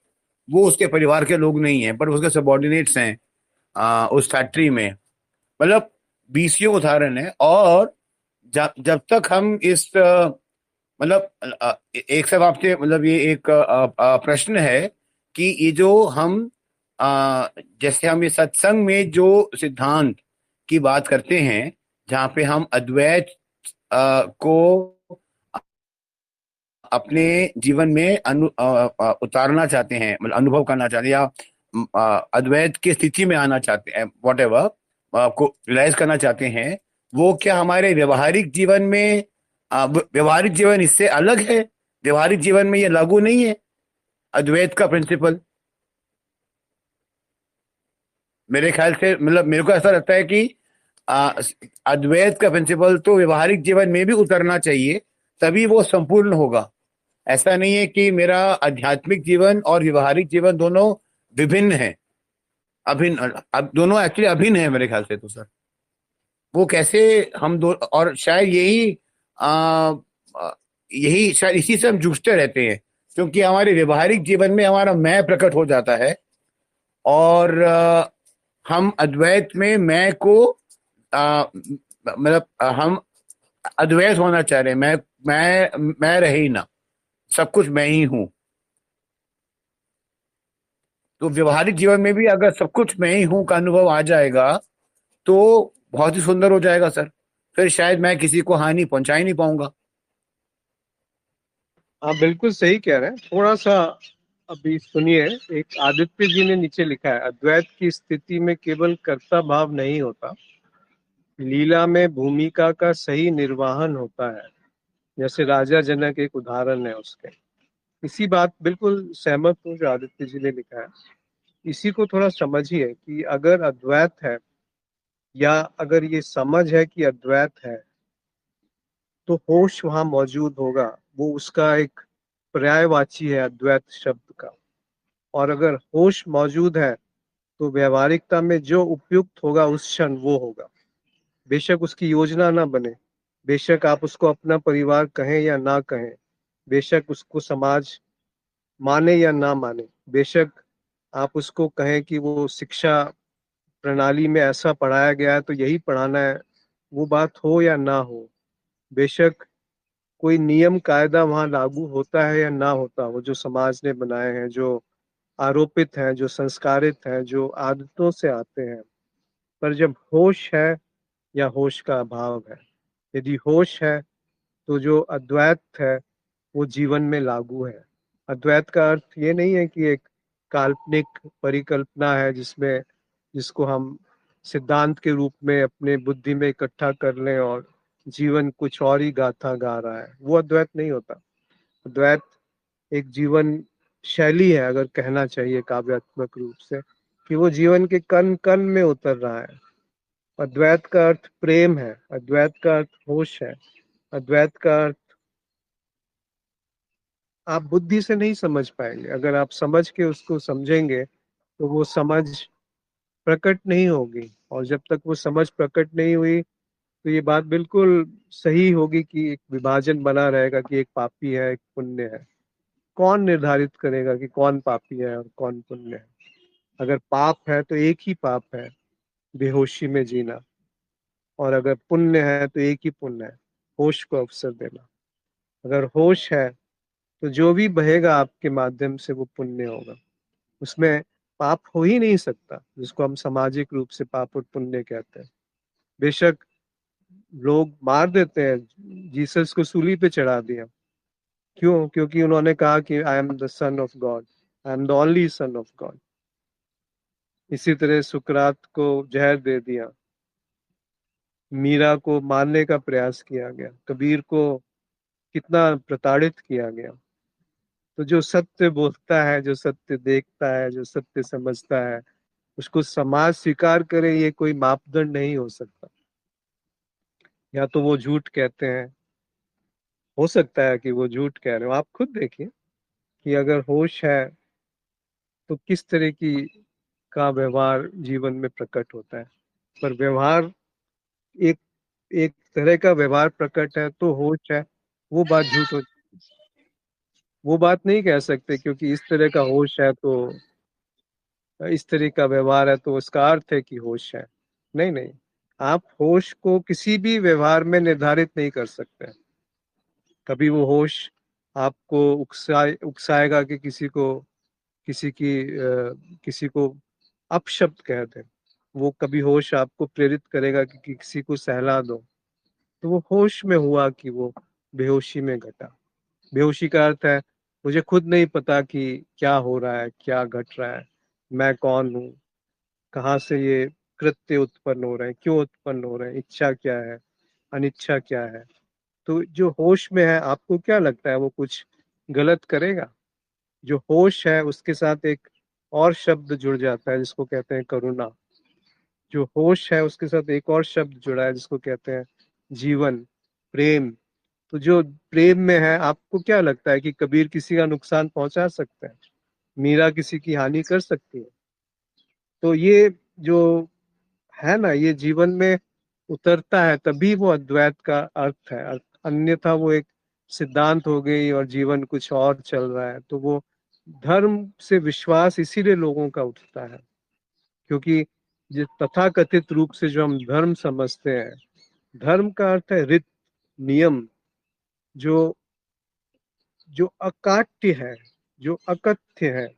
Speaker 3: वो उसके परिवार के लोग नहीं हैं, पर उसके सबॉर्डिनेट्स हैं उस फैक्ट्री में। मतलब बीसियों उदाहरण है। और जब जब तक हम इस मतलब एक सब आपसे मतलब ये एक प्रश्न है कि ये जो हम जैसे हम ये सत्संग में जो सिद्धांत की बात करते हैं, जहाँ पे हम अद्वैत को अपने जीवन में उतारना चाहते हैं, मतलब अनुभव करना चाहते हैं, या अद्वैत की स्थिति में आना चाहते हैं, वॉट एवर को रियलाइज करना चाहते हैं, वो क्या हमारे व्यवहारिक जीवन में व्यवहारिक जीवन इससे अलग है? व्यवहारिक जीवन में ये लागू नहीं है अद्वैत का प्रिंसिपल? मेरे ख्याल से, मतलब मेरे को ऐसा लगता है कि आ, अद्वैत का प्रिंसिपल तो व्यवहारिक जीवन में भी उतरना चाहिए, तभी वो संपूर्ण होगा। ऐसा नहीं है कि मेरा आध्यात्मिक जीवन और व्यवहारिक जीवन दोनों विभिन्न है, अभिन्न। अब दोनों एक्चुअली अभिन्न है मेरे ख्याल से। तो सर वो कैसे हम दो, और शायद आ, आ, यही शायद इसी से हम जूझते रहते हैं, क्योंकि हमारे व्यवहारिक जीवन में हमारा मैं प्रकट हो जाता है, और हम अद्वैत में मैं को मतलब हम अद्वैत होना चाह रहे हैं। मैं रहे ही ना, सब कुछ मैं ही हूं। तो व्यवहारिक जीवन में भी अगर सब कुछ मैं ही हूं का अनुभव आ जाएगा तो बहुत ही सुंदर हो जाएगा सर। फिर शायद मैं किसी को हानि पहुंचा ही नहीं पाऊंगा।
Speaker 1: आप बिल्कुल सही कह रहे हैं। थोड़ा सा अभी सुनिए, एक आदित्य जी ने नीचे लिखा है, अद्वैत की स्थिति में केवल कर्ता भाव नहीं होता, लीला में भूमिका का सही निर्वहन होता है। जैसे राजा जनक एक उदाहरण है उसके। इसी बात बिल्कुल सहमत हूँ जो आदित्य जी ने लिखा है। इसी को थोड़ा समझिए कि अगर अद्वैत है, या अगर ये समझ है कि अद्वैत है, तो होश वहां मौजूद होगा, वो उसका एक पर्यायवाची है अद्वैत शब्द का। और अगर होश मौजूद है तो व्यवहारिकता में जो उपयुक्त होगा उस क्षण वो होगा। बेशक उसकी योजना ना बने, बेशक आप उसको अपना परिवार कहें या ना कहें, बेशक उसको समाज माने या ना माने, बेशक आप उसको कहें कि वो शिक्षा प्रणाली में ऐसा पढ़ाया गया है तो यही पढ़ाना है, वो बात हो या ना हो, बेशक कोई नियम कायदा वहां लागू होता है या ना होता, वो जो समाज ने बनाए हैं, जो आरोपित हैं, जो संस्कारित हैं, जो आदतों से आते हैं, पर जब होश है या होश का अभाव है, यदि होश है तो जो अद्वैत है वो जीवन में लागू है। अद्वैत का अर्थ ये नहीं है कि एक काल्पनिक परिकल्पना है जिसमें जिसको हम सिद्धांत के रूप में अपने बुद्धि में इकट्ठा कर लें और जीवन कुछ और ही गाथा गा रहा है, वो अद्वैत नहीं होता। अद्वैत एक जीवन शैली है, अगर कहना चाहिए काव्यात्मक रूप से, कि वो जीवन के कण कण में उतर रहा है। अद्वैत का अर्थ प्रेम है, अद्वैत का अर्थ होश है, अद्वैत का अर्थ आप बुद्धि से नहीं समझ पाएंगे, अगर आप समझ के उसको समझेंगे तो वो समझ प्रकट नहीं होगी। और जब तक वो समझ प्रकट नहीं हुई तो ये बात बिल्कुल सही होगी कि एक विभाजन बना रहेगा कि एक पापी है, एक पुण्य है। कौन निर्धारित करेगा कि कौन पापी है और कौन पुण्य है? अगर पाप है तो एक ही पाप है, बेहोशी में जीना, और अगर पुण्य है तो एक ही पुण्य है, होश को अवसर देना। अगर होश है तो जो भी बहेगा आपके माध्यम से वो पुण्य होगा, उसमें पाप हो ही नहीं सकता, जिसको हम सामाजिक रूप से पाप और पुण्य कहते हैं। बेशक लोग मार देते हैं, जीसस को सूली पे चढ़ा दिया, क्यों? क्योंकि उन्होंने कहा कि I am the son of God, I am the only son of God. इसी तरह सुकरात को जहर दे दिया, मीरा को मारने का प्रयास किया गया, कबीर को कितना प्रताड़ित किया गया। तो जो सत्य बोलता है, जो सत्य देखता है, जो सत्य समझता है, उसको समाज स्वीकार करे, ये कोई मापदंड नहीं हो सकता। या तो वो झूठ कहते हैं, हो सकता है कि वो झूठ कह रहे हो, आप खुद देखिए कि अगर होश है तो किस तरह की का व्यवहार जीवन में प्रकट होता है। पर व्यवहार एक एक तरह का व्यवहार प्रकट है तो होश है, वो बात झूठ हो, वो बात नहीं कह सकते क्योंकि इस तरह का होश है तो इस तरह का व्यवहार है तो उसका अर्थ है कि होश है। नहीं नहीं, आप होश को किसी भी व्यवहार में निर्धारित नहीं कर सकते। कभी वो होश आपको उकसाएगा कि किसी की किसी को अपशब्द कह दे, वो कभी होश आपको प्रेरित करेगा कि किसी को सहला दो, तो वो होश में हुआ कि वो बेहोशी में घटा। बेहोशी का अर्थ है मुझे खुद नहीं पता कि क्या हो रहा है, क्या घट रहा है, मैं कौन हूँ, कहाँ से ये कृत्य उत्पन्न हो रहे हैं, क्यों उत्पन्न हो रहे हैं, इच्छा क्या है, अनिच्छा क्या है। तो जो होश में है, आपको क्या लगता है वो कुछ गलत करेगा? जो होश है उसके साथ एक और शब्द जुड़ जाता है जिसको कहते हैं करुणा। जो होश है उसके साथ एक और शब्द जुड़ा है जिसको कहते हैं जीवन, प्रेम। तो जो प्रेम में है, आपको क्या लगता है कि कबीर किसी का नुकसान पहुंचा सकते हैं, मीरा किसी की हानि कर सकती है? तो ये जो है ना, ये जीवन में उतरता है तभी वो अद्वैत का अर्थ है, अन्यथा वो एक सिद्धांत हो गई और जीवन कुछ और चल रहा है। तो वो धर्म से विश्वास इसीलिए लोगों का उठता है, क्योंकि जो तथाकथित रूप से जो हम धर्म समझते हैं, धर्म का अर्थ है रित, नियम, जो जो अकाट्य है, जो अकथ्य है,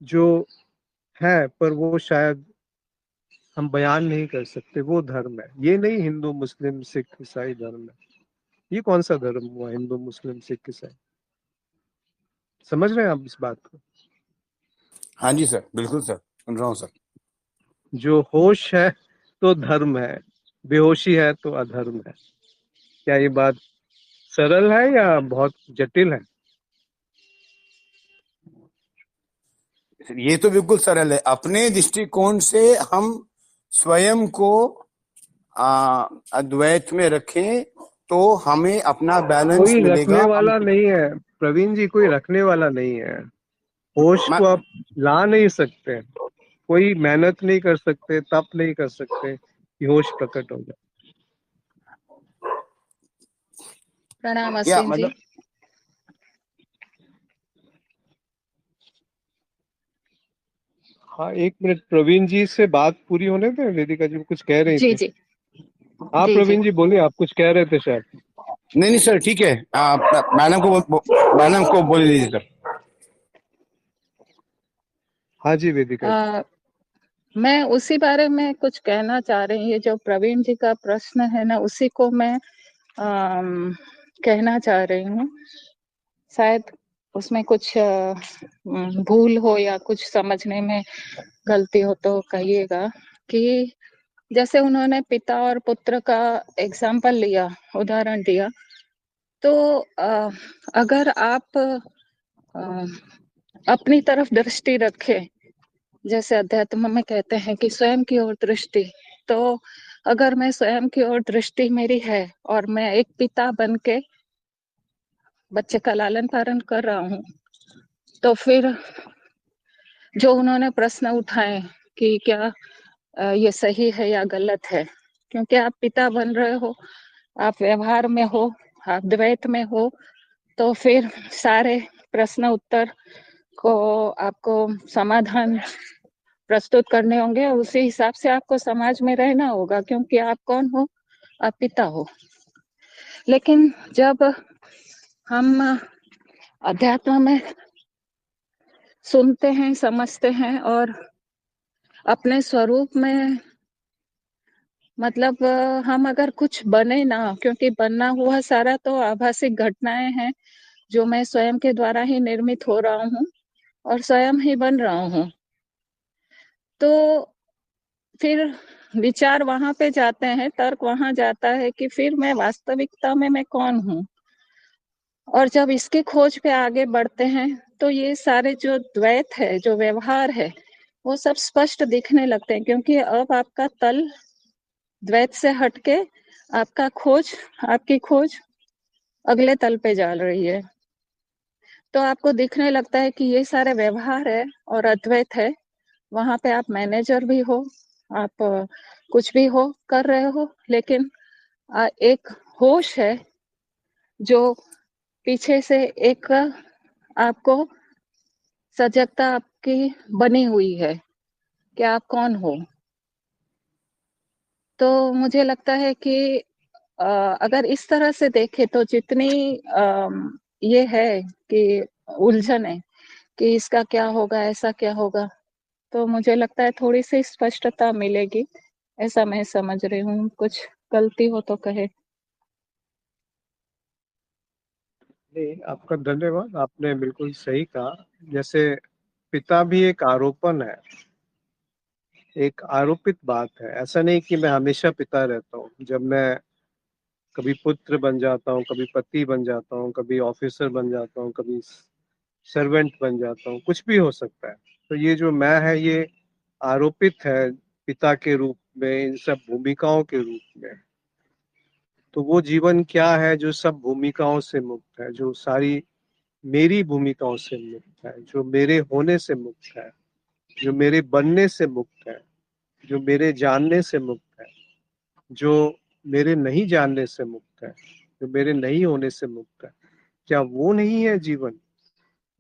Speaker 1: जो है पर वो शायद हम बयान नहीं कर सकते, वो धर्म है। ये नहीं हिंदू मुस्लिम सिख ईसाई धर्म है। ये कौन सा धर्म हुआ हिंदू मुस्लिम सिख ईसाई? समझ रहे हैं आप इस बात को?
Speaker 3: हाँ जी सर, बिल्कुल सर, सुन रहा हूँ सर।
Speaker 1: जो होश है तो धर्म है, बेहोशी है तो अधर्म है। क्या ये बात सरल है या बहुत जटिल है?
Speaker 3: ये तो बिल्कुल सरल है। अपने दृष्टिकोण से हम स्वयं को अद्वैत में रखें तो हमें अपना बैलेंस
Speaker 1: कोई रखने
Speaker 3: मिलेगा। हम
Speaker 1: वाला नहीं है प्रवीण जी, कोई रखने वाला नहीं है। होश
Speaker 3: मैं
Speaker 1: को आप ला नहीं सकते, कोई मेहनत नहीं कर सकते, तप नहीं कर सकते कि होश प्रकट हो जाए।
Speaker 4: प्रणाम
Speaker 3: या
Speaker 4: अश्विन जी।
Speaker 3: मतलब
Speaker 1: हाँ, एक मिनट, प्रवीण जी से बात पूरी होने दें, वेदिका जी कुछ कह रही
Speaker 4: जी
Speaker 1: थी।
Speaker 4: जी
Speaker 1: हाँ
Speaker 4: जी जी।
Speaker 1: प्रवीण जी बोलिए, आप कुछ कह रहे थे शायद।
Speaker 3: नहीं नहीं सर, ठीक है। मैडम को बोल दीजिए सर।
Speaker 1: हाँ जी वेदिका जी।
Speaker 4: मैं उसी बारे में कुछ कहना चाह रही हूँ। ये जो प्रवीण जी का प्रश्न है ना, उसी को मैं कहना चाह रही हूँ। शायद उसमें कुछ भूल हो या कुछ समझने में गलती हो तो कहिएगा। कि जैसे उन्होंने पिता और पुत्र का एग्जाम्पल लिया, उदाहरण दिया, तो अगर आप अपनी तरफ दृष्टि रखें, जैसे अध्यात्म में कहते हैं कि स्वयं की ओर दृष्टि, तो अगर मैं स्वयं की ओर दृष्टि मेरी है और मैं एक पिता बन के बच्चे का लालन पालन कर रहा हूँ, तो फिर जो उन्होंने प्रश्न उठाए कि क्या ये सही है या गलत है, क्योंकि आप पिता बन रहे हो, आप व्यवहार में हो, आप द्वैत में हो, तो फिर सारे प्रश्न उत्तर को आपको समाधान प्रस्तुत करने होंगे, उसी हिसाब से आपको समाज में रहना होगा, क्योंकि आप कौन हो? आप पिता हो। लेकिन जब हम अध्यात्म में सुनते हैं, समझते हैं और अपने स्वरूप में, मतलब हम अगर कुछ बने ना, क्योंकि बनना हुआ सारा तो आभासिक घटनाएं हैं जो मैं स्वयं के द्वारा ही निर्मित हो रहा हूँ और स्वयं ही बन रहा हूँ, तो फिर विचार वहां पे जाते हैं, तर्क वहां जाता है कि फिर मैं वास्तविकता में मैं कौन हूँ। और जब इसकी खोज पे आगे बढ़ते हैं तो ये सारे जो द्वैत है, जो व्यवहार है, वो सब स्पष्ट दिखने लगते हैं, क्योंकि अब आपका तल द्वैत से हटके आपकी खोज अगले तल पे जा रही है। तो आपको दिखने लगता है कि ये सारे व्यवहार है और अद्वैत है। वहां पे आप मैनेजर भी हो, आप कुछ भी हो कर रहे हो, लेकिन एक होश है जो पीछे से एक आपको सजगता आपकी बनी हुई है कि आप कौन हो। तो मुझे लगता है कि अगर इस तरह से देखें तो जितनी ये है कि उलझन है कि इसका क्या होगा, ऐसा क्या होगा, तो मुझे लगता है थोड़ी सी स्पष्टता मिलेगी, ऐसा मैं समझ रही हूँ। कुछ गलती हो तो कहे।
Speaker 1: नहीं, आपका धन्यवाद, आपने बिल्कुल सही कहा। जैसे पिता भी एक आरोपण है, एक आरोपित बात है। ऐसा नहीं कि मैं हमेशा पिता रहता हूँ। जब मैं कभी पुत्र बन जाता हूँ, कभी पति बन जाता हूँ, कभी ऑफिसर बन जाता हूँ, कभी सर्वेंट बन जाता हूँ, कुछ भी हो सकता है। तो ये जो मैं है, ये आरोपित है पिता के रूप में, इन सब भूमिकाओं के रूप में। तो वो जीवन क्या है जो सब भूमिकाओं से मुक्त है, जो सारी मेरी भूमिकाओं से मुक्त है, जो मेरे होने से मुक्त है, जो मेरे बनने से मुक्त है, जो मेरे जानने से मुक्त है, जो मेरे नहीं जानने से मुक्त है, जो मेरे नहीं होने से मुक्त है। क्या वो नहीं है जीवन?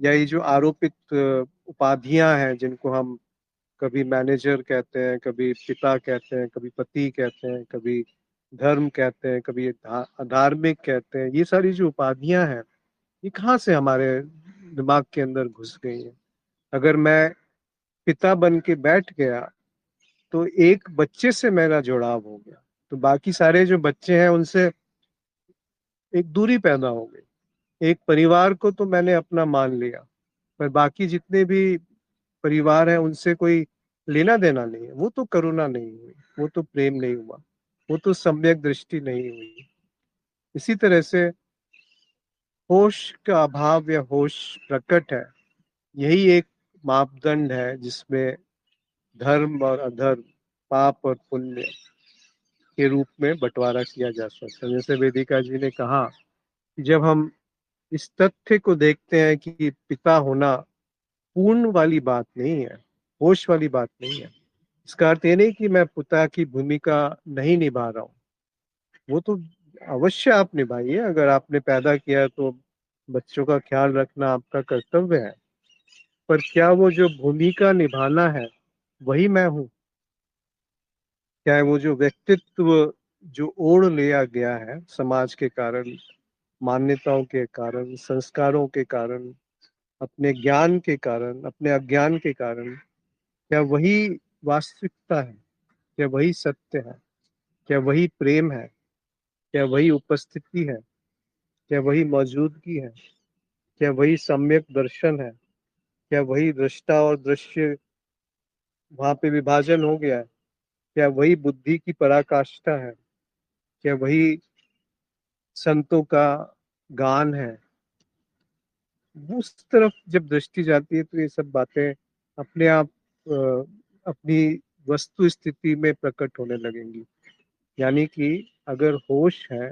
Speaker 1: या ये जो आरोपित उपाधियां हैं, जिनको हम कभी मैनेजर कहते हैं, कभी पिता कहते हैं, कभी पति कहते हैं, कभी धर्म कहते हैं, कभी धार्मिक कहते हैं, ये सारी जो उपाधियां हैं, ये कहाँ से हमारे दिमाग के अंदर घुस गई हैं? अगर मैं पिता बन के बैठ गया तो एक बच्चे से मेरा जुड़ाव हो गया, तो बाकी सारे जो बच्चे हैं उनसे एक दूरी पैदा हो गई। एक परिवार को तो मैंने अपना मान लिया, पर बाकी जितने भी परिवार है उनसे कोई लेना देना नहीं है। वो तो करुणा नहीं हुई, वो तो प्रेम नहीं हुआ, वो तो सम्यक दृष्टि नहीं हुई। इसी तरह से होश का अभाव या होश प्रकट है, यही एक मापदंड है जिसमें धर्म और अधर्म, पाप और पुण्य, के रूप में बंटवारा किया जा सकता है। जैसे वेदिका जी ने कहा, जब हम इस तथ्य को देखते हैं कि पिता होना पूर्ण वाली बात नहीं है, होश वाली बात नहीं है, इसका अर्थ ये नहीं कि मैं पिता की भूमिका नहीं निभा रहा हूँ, वो तो अवश्य आप निभाइए। अगर आपने पैदा किया तो बच्चों का ख्याल रखना आपका कर्तव्य है, पर क्या वो जो भूमिका निभाना है वही मैं हूँ? क्या है वो जो व्यक्तित्व जो ओढ़ लिया गया है समाज के कारण, मान्यताओं के कारण, संस्कारों के कारण, अपने ज्ञान के कारण, अपने अज्ञान के कारण, क्या वही वास्तविकता है? क्या वही सत्य है? क्या वही प्रेम है? क्या वही उपस्थिति है? क्या वही मौजूदगी है? क्या वही सम्यक दर्शन है? क्या वही दृष्टा और दृश्य वहां पे विभाजन हो गया है? क्या वही बुद्धि की पराकाष्ठा है? क्या वही संतों का गान है? उस तरफ जब दृष्टि जाती है तो ये सब बातें अपने आप अपनी वस्तु स्थिति में प्रकट होने लगेंगी। यानी कि अगर होश है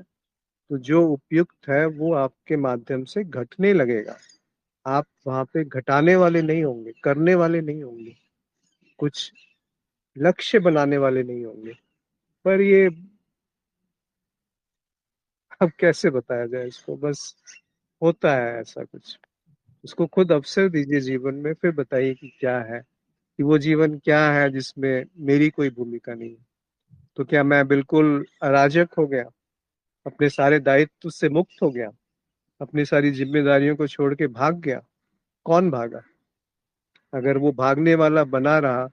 Speaker 1: तो जो उपयुक्त है वो आपके माध्यम से घटने लगेगा। आप वहां पे घटाने वाले नहीं होंगे, करने वाले नहीं होंगे, कुछ लक्ष्य बनाने वाले नहीं होंगे। पर ये अब कैसे बताया जाए इसको, बस होता है ऐसा कुछ। उसको खुद अवसर दीजिए जीवन में, फिर बताइए कि क्या है, कि वो जीवन क्या है जिसमें मेरी कोई भूमिका नहीं है। तो क्या मैं बिल्कुल अराजक हो गया, अपने सारे दायित्व से मुक्त हो गया, अपनी सारी जिम्मेदारियों को छोड़ के भाग गया? कौन भागा? अगर वो भागने वाला बना रहा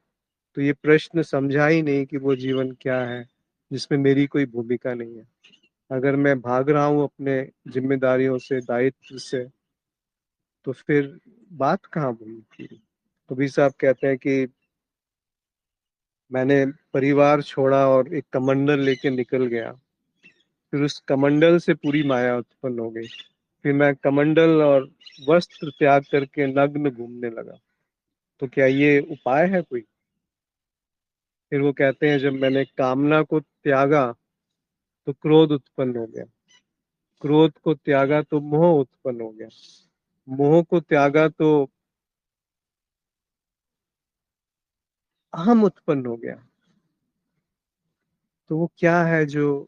Speaker 1: तो ये प्रश्न समझा ही नहीं कि वो जीवन क्या है जिसमें मेरी कोई भूमिका नहीं है। अगर मैं भाग रहा हूँ अपने जिम्मेदारियों से, दायित्व से, तो फिर बात कहाँ हुई पूरी? कबीर साहब कहते हैं कि मैंने परिवार छोड़ा और एक कमंडल लेके निकल गया, फिर उस कमंडल से पूरी माया उत्पन्न हो गई, फिर मैं कमंडल और वस्त्र त्याग करके नग्न घूमने लगा। तो क्या ये उपाय है कोई? फिर वो कहते हैं जब मैंने कामना को त्यागा तो क्रोध उत्पन्न हो गया, क्रोध को त्यागा तो मोह उत्पन्न हो गया, मोह को त्यागा तो अहम उत्पन्न हो गया। तो वो क्या है जो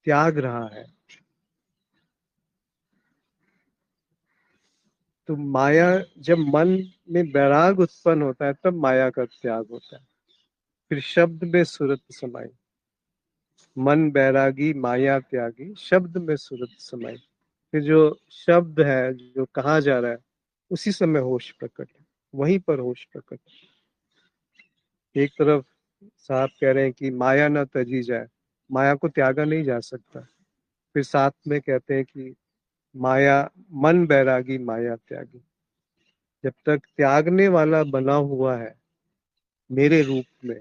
Speaker 1: त्याग रहा है? तो माया, जब मन में वैराग उत्पन्न होता है तब माया का त्याग होता है। फिर शब्द में सुरत समाई, मन बैरागी माया त्यागी, शब्द में सुरत समाई। फिर जो शब्द है जो कहा जा रहा है उसी समय होश प्रकट है, वहीं पर होश प्रकट है। एक तरफ साहब कह रहे हैं कि माया न तजी जाए, माया को त्यागा नहीं जा सकता। फिर साथ में कहते हैं कि माया, मन बैरागी माया त्यागी। जब तक त्यागने वाला बना हुआ है मेरे रूप में,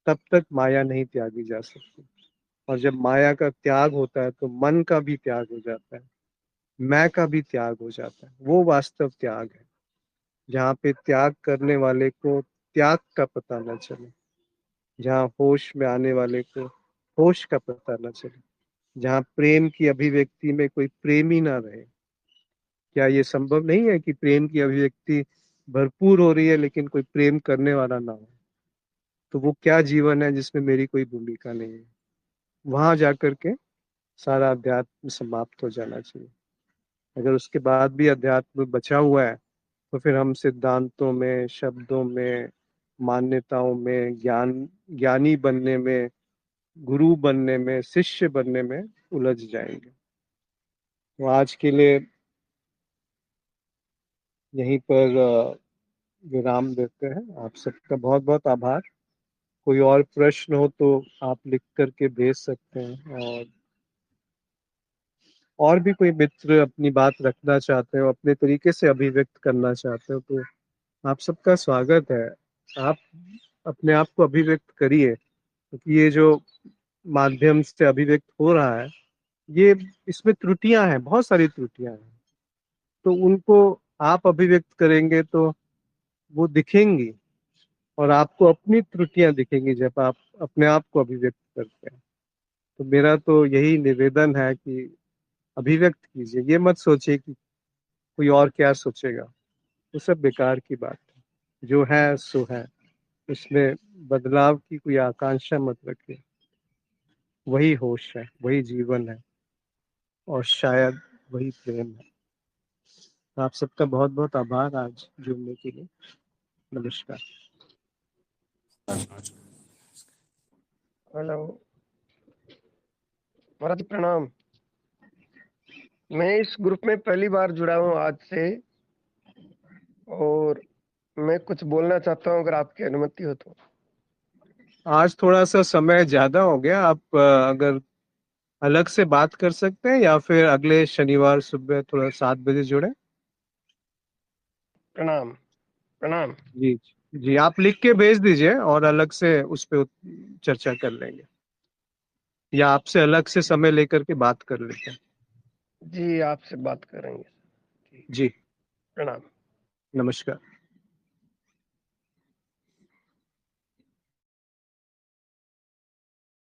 Speaker 1: तब तक माया नहीं त्यागी जा सकती। और जब माया का त्याग होता है तो मन का भी त्याग हो जाता है, मैं का भी त्याग हो जाता है। वो वास्तव त्याग है, जहाँ पे त्याग करने वाले को त्याग का पता न चले, जहाँ होश में आने वाले को होश का पता न चले, जहाँ प्रेम की अभिव्यक्ति में कोई प्रेमी ना रहे। क्या ये संभव नहीं है कि प्रेम की अभिव्यक्ति भरपूर हो रही है लेकिन कोई प्रेम करने वाला ना हो? तो वो क्या जीवन है जिसमें मेरी कोई भूमिका नहीं है? वहां जाकर के सारा अध्यात्म समाप्त हो जाना चाहिए। अगर उसके बाद भी अध्यात्म बचा हुआ है तो फिर हम सिद्धांतों में, शब्दों में, मान्यताओं में, ज्ञानी बनने में, गुरु बनने में, शिष्य बनने में उलझ जाएंगे। तो आज के लिए यहीं पर विराम देते हैं। आप सबका बहुत बहुत आभार। कोई और प्रश्न हो तो आप लिख करके भेज सकते हैं, और भी कोई मित्र अपनी बात रखना चाहते हो, अपने तरीके से अभिव्यक्त करना चाहते हो, तो आप सबका स्वागत है। आप अपने आप को अभिव्यक्त करिए, क्योंकि ये जो माध्यम से अभिव्यक्त हो रहा है, ये इसमें त्रुटियां हैं, बहुत सारी त्रुटियां हैं। तो उनको आप अभिव्यक्त करेंगे तो वो दिखेंगी, और आपको अपनी त्रुटियां दिखेंगी जब आप अपने आप को अभिव्यक्त करते हैं। तो मेरा तो यही निवेदन है कि अभिव्यक्त कीजिए, ये मत सोचिए कि कोई और क्या सोचेगा, वो सब बेकार की बात है। जो है सो है, उसमें बदलाव की कोई आकांक्षा मत रखिए। वही होश है, वही जीवन है, और शायद वही प्रेम है। तो आप सबका बहुत बहुत आभार आज जुड़ने के लिए। नमस्कार।
Speaker 5: हेलो महाराज, प्रणाम। मैं इस ग्रुप में पहली बार जुड़ा हूँ आज से, और मैं कुछ बोलना चाहता हूँ, अगर आपकी अनुमति हो तो।
Speaker 1: आज थोड़ा सा समय ज्यादा हो गया, आप अगर अलग से बात कर सकते हैं या फिर अगले शनिवार सुबह थोड़ा 7 बजे जुड़े।
Speaker 5: प्रणाम प्रणाम।
Speaker 1: जी जी, आप लिख के भेज दीजिए और अलग से उस पर चर्चा कर लेंगे, या आपसे अलग से समय लेकर के बात कर लेते हैं।
Speaker 5: जी, आपसे बात करेंगे। ठीक,
Speaker 1: जी,
Speaker 5: प्रणाम।
Speaker 1: नमस्कार।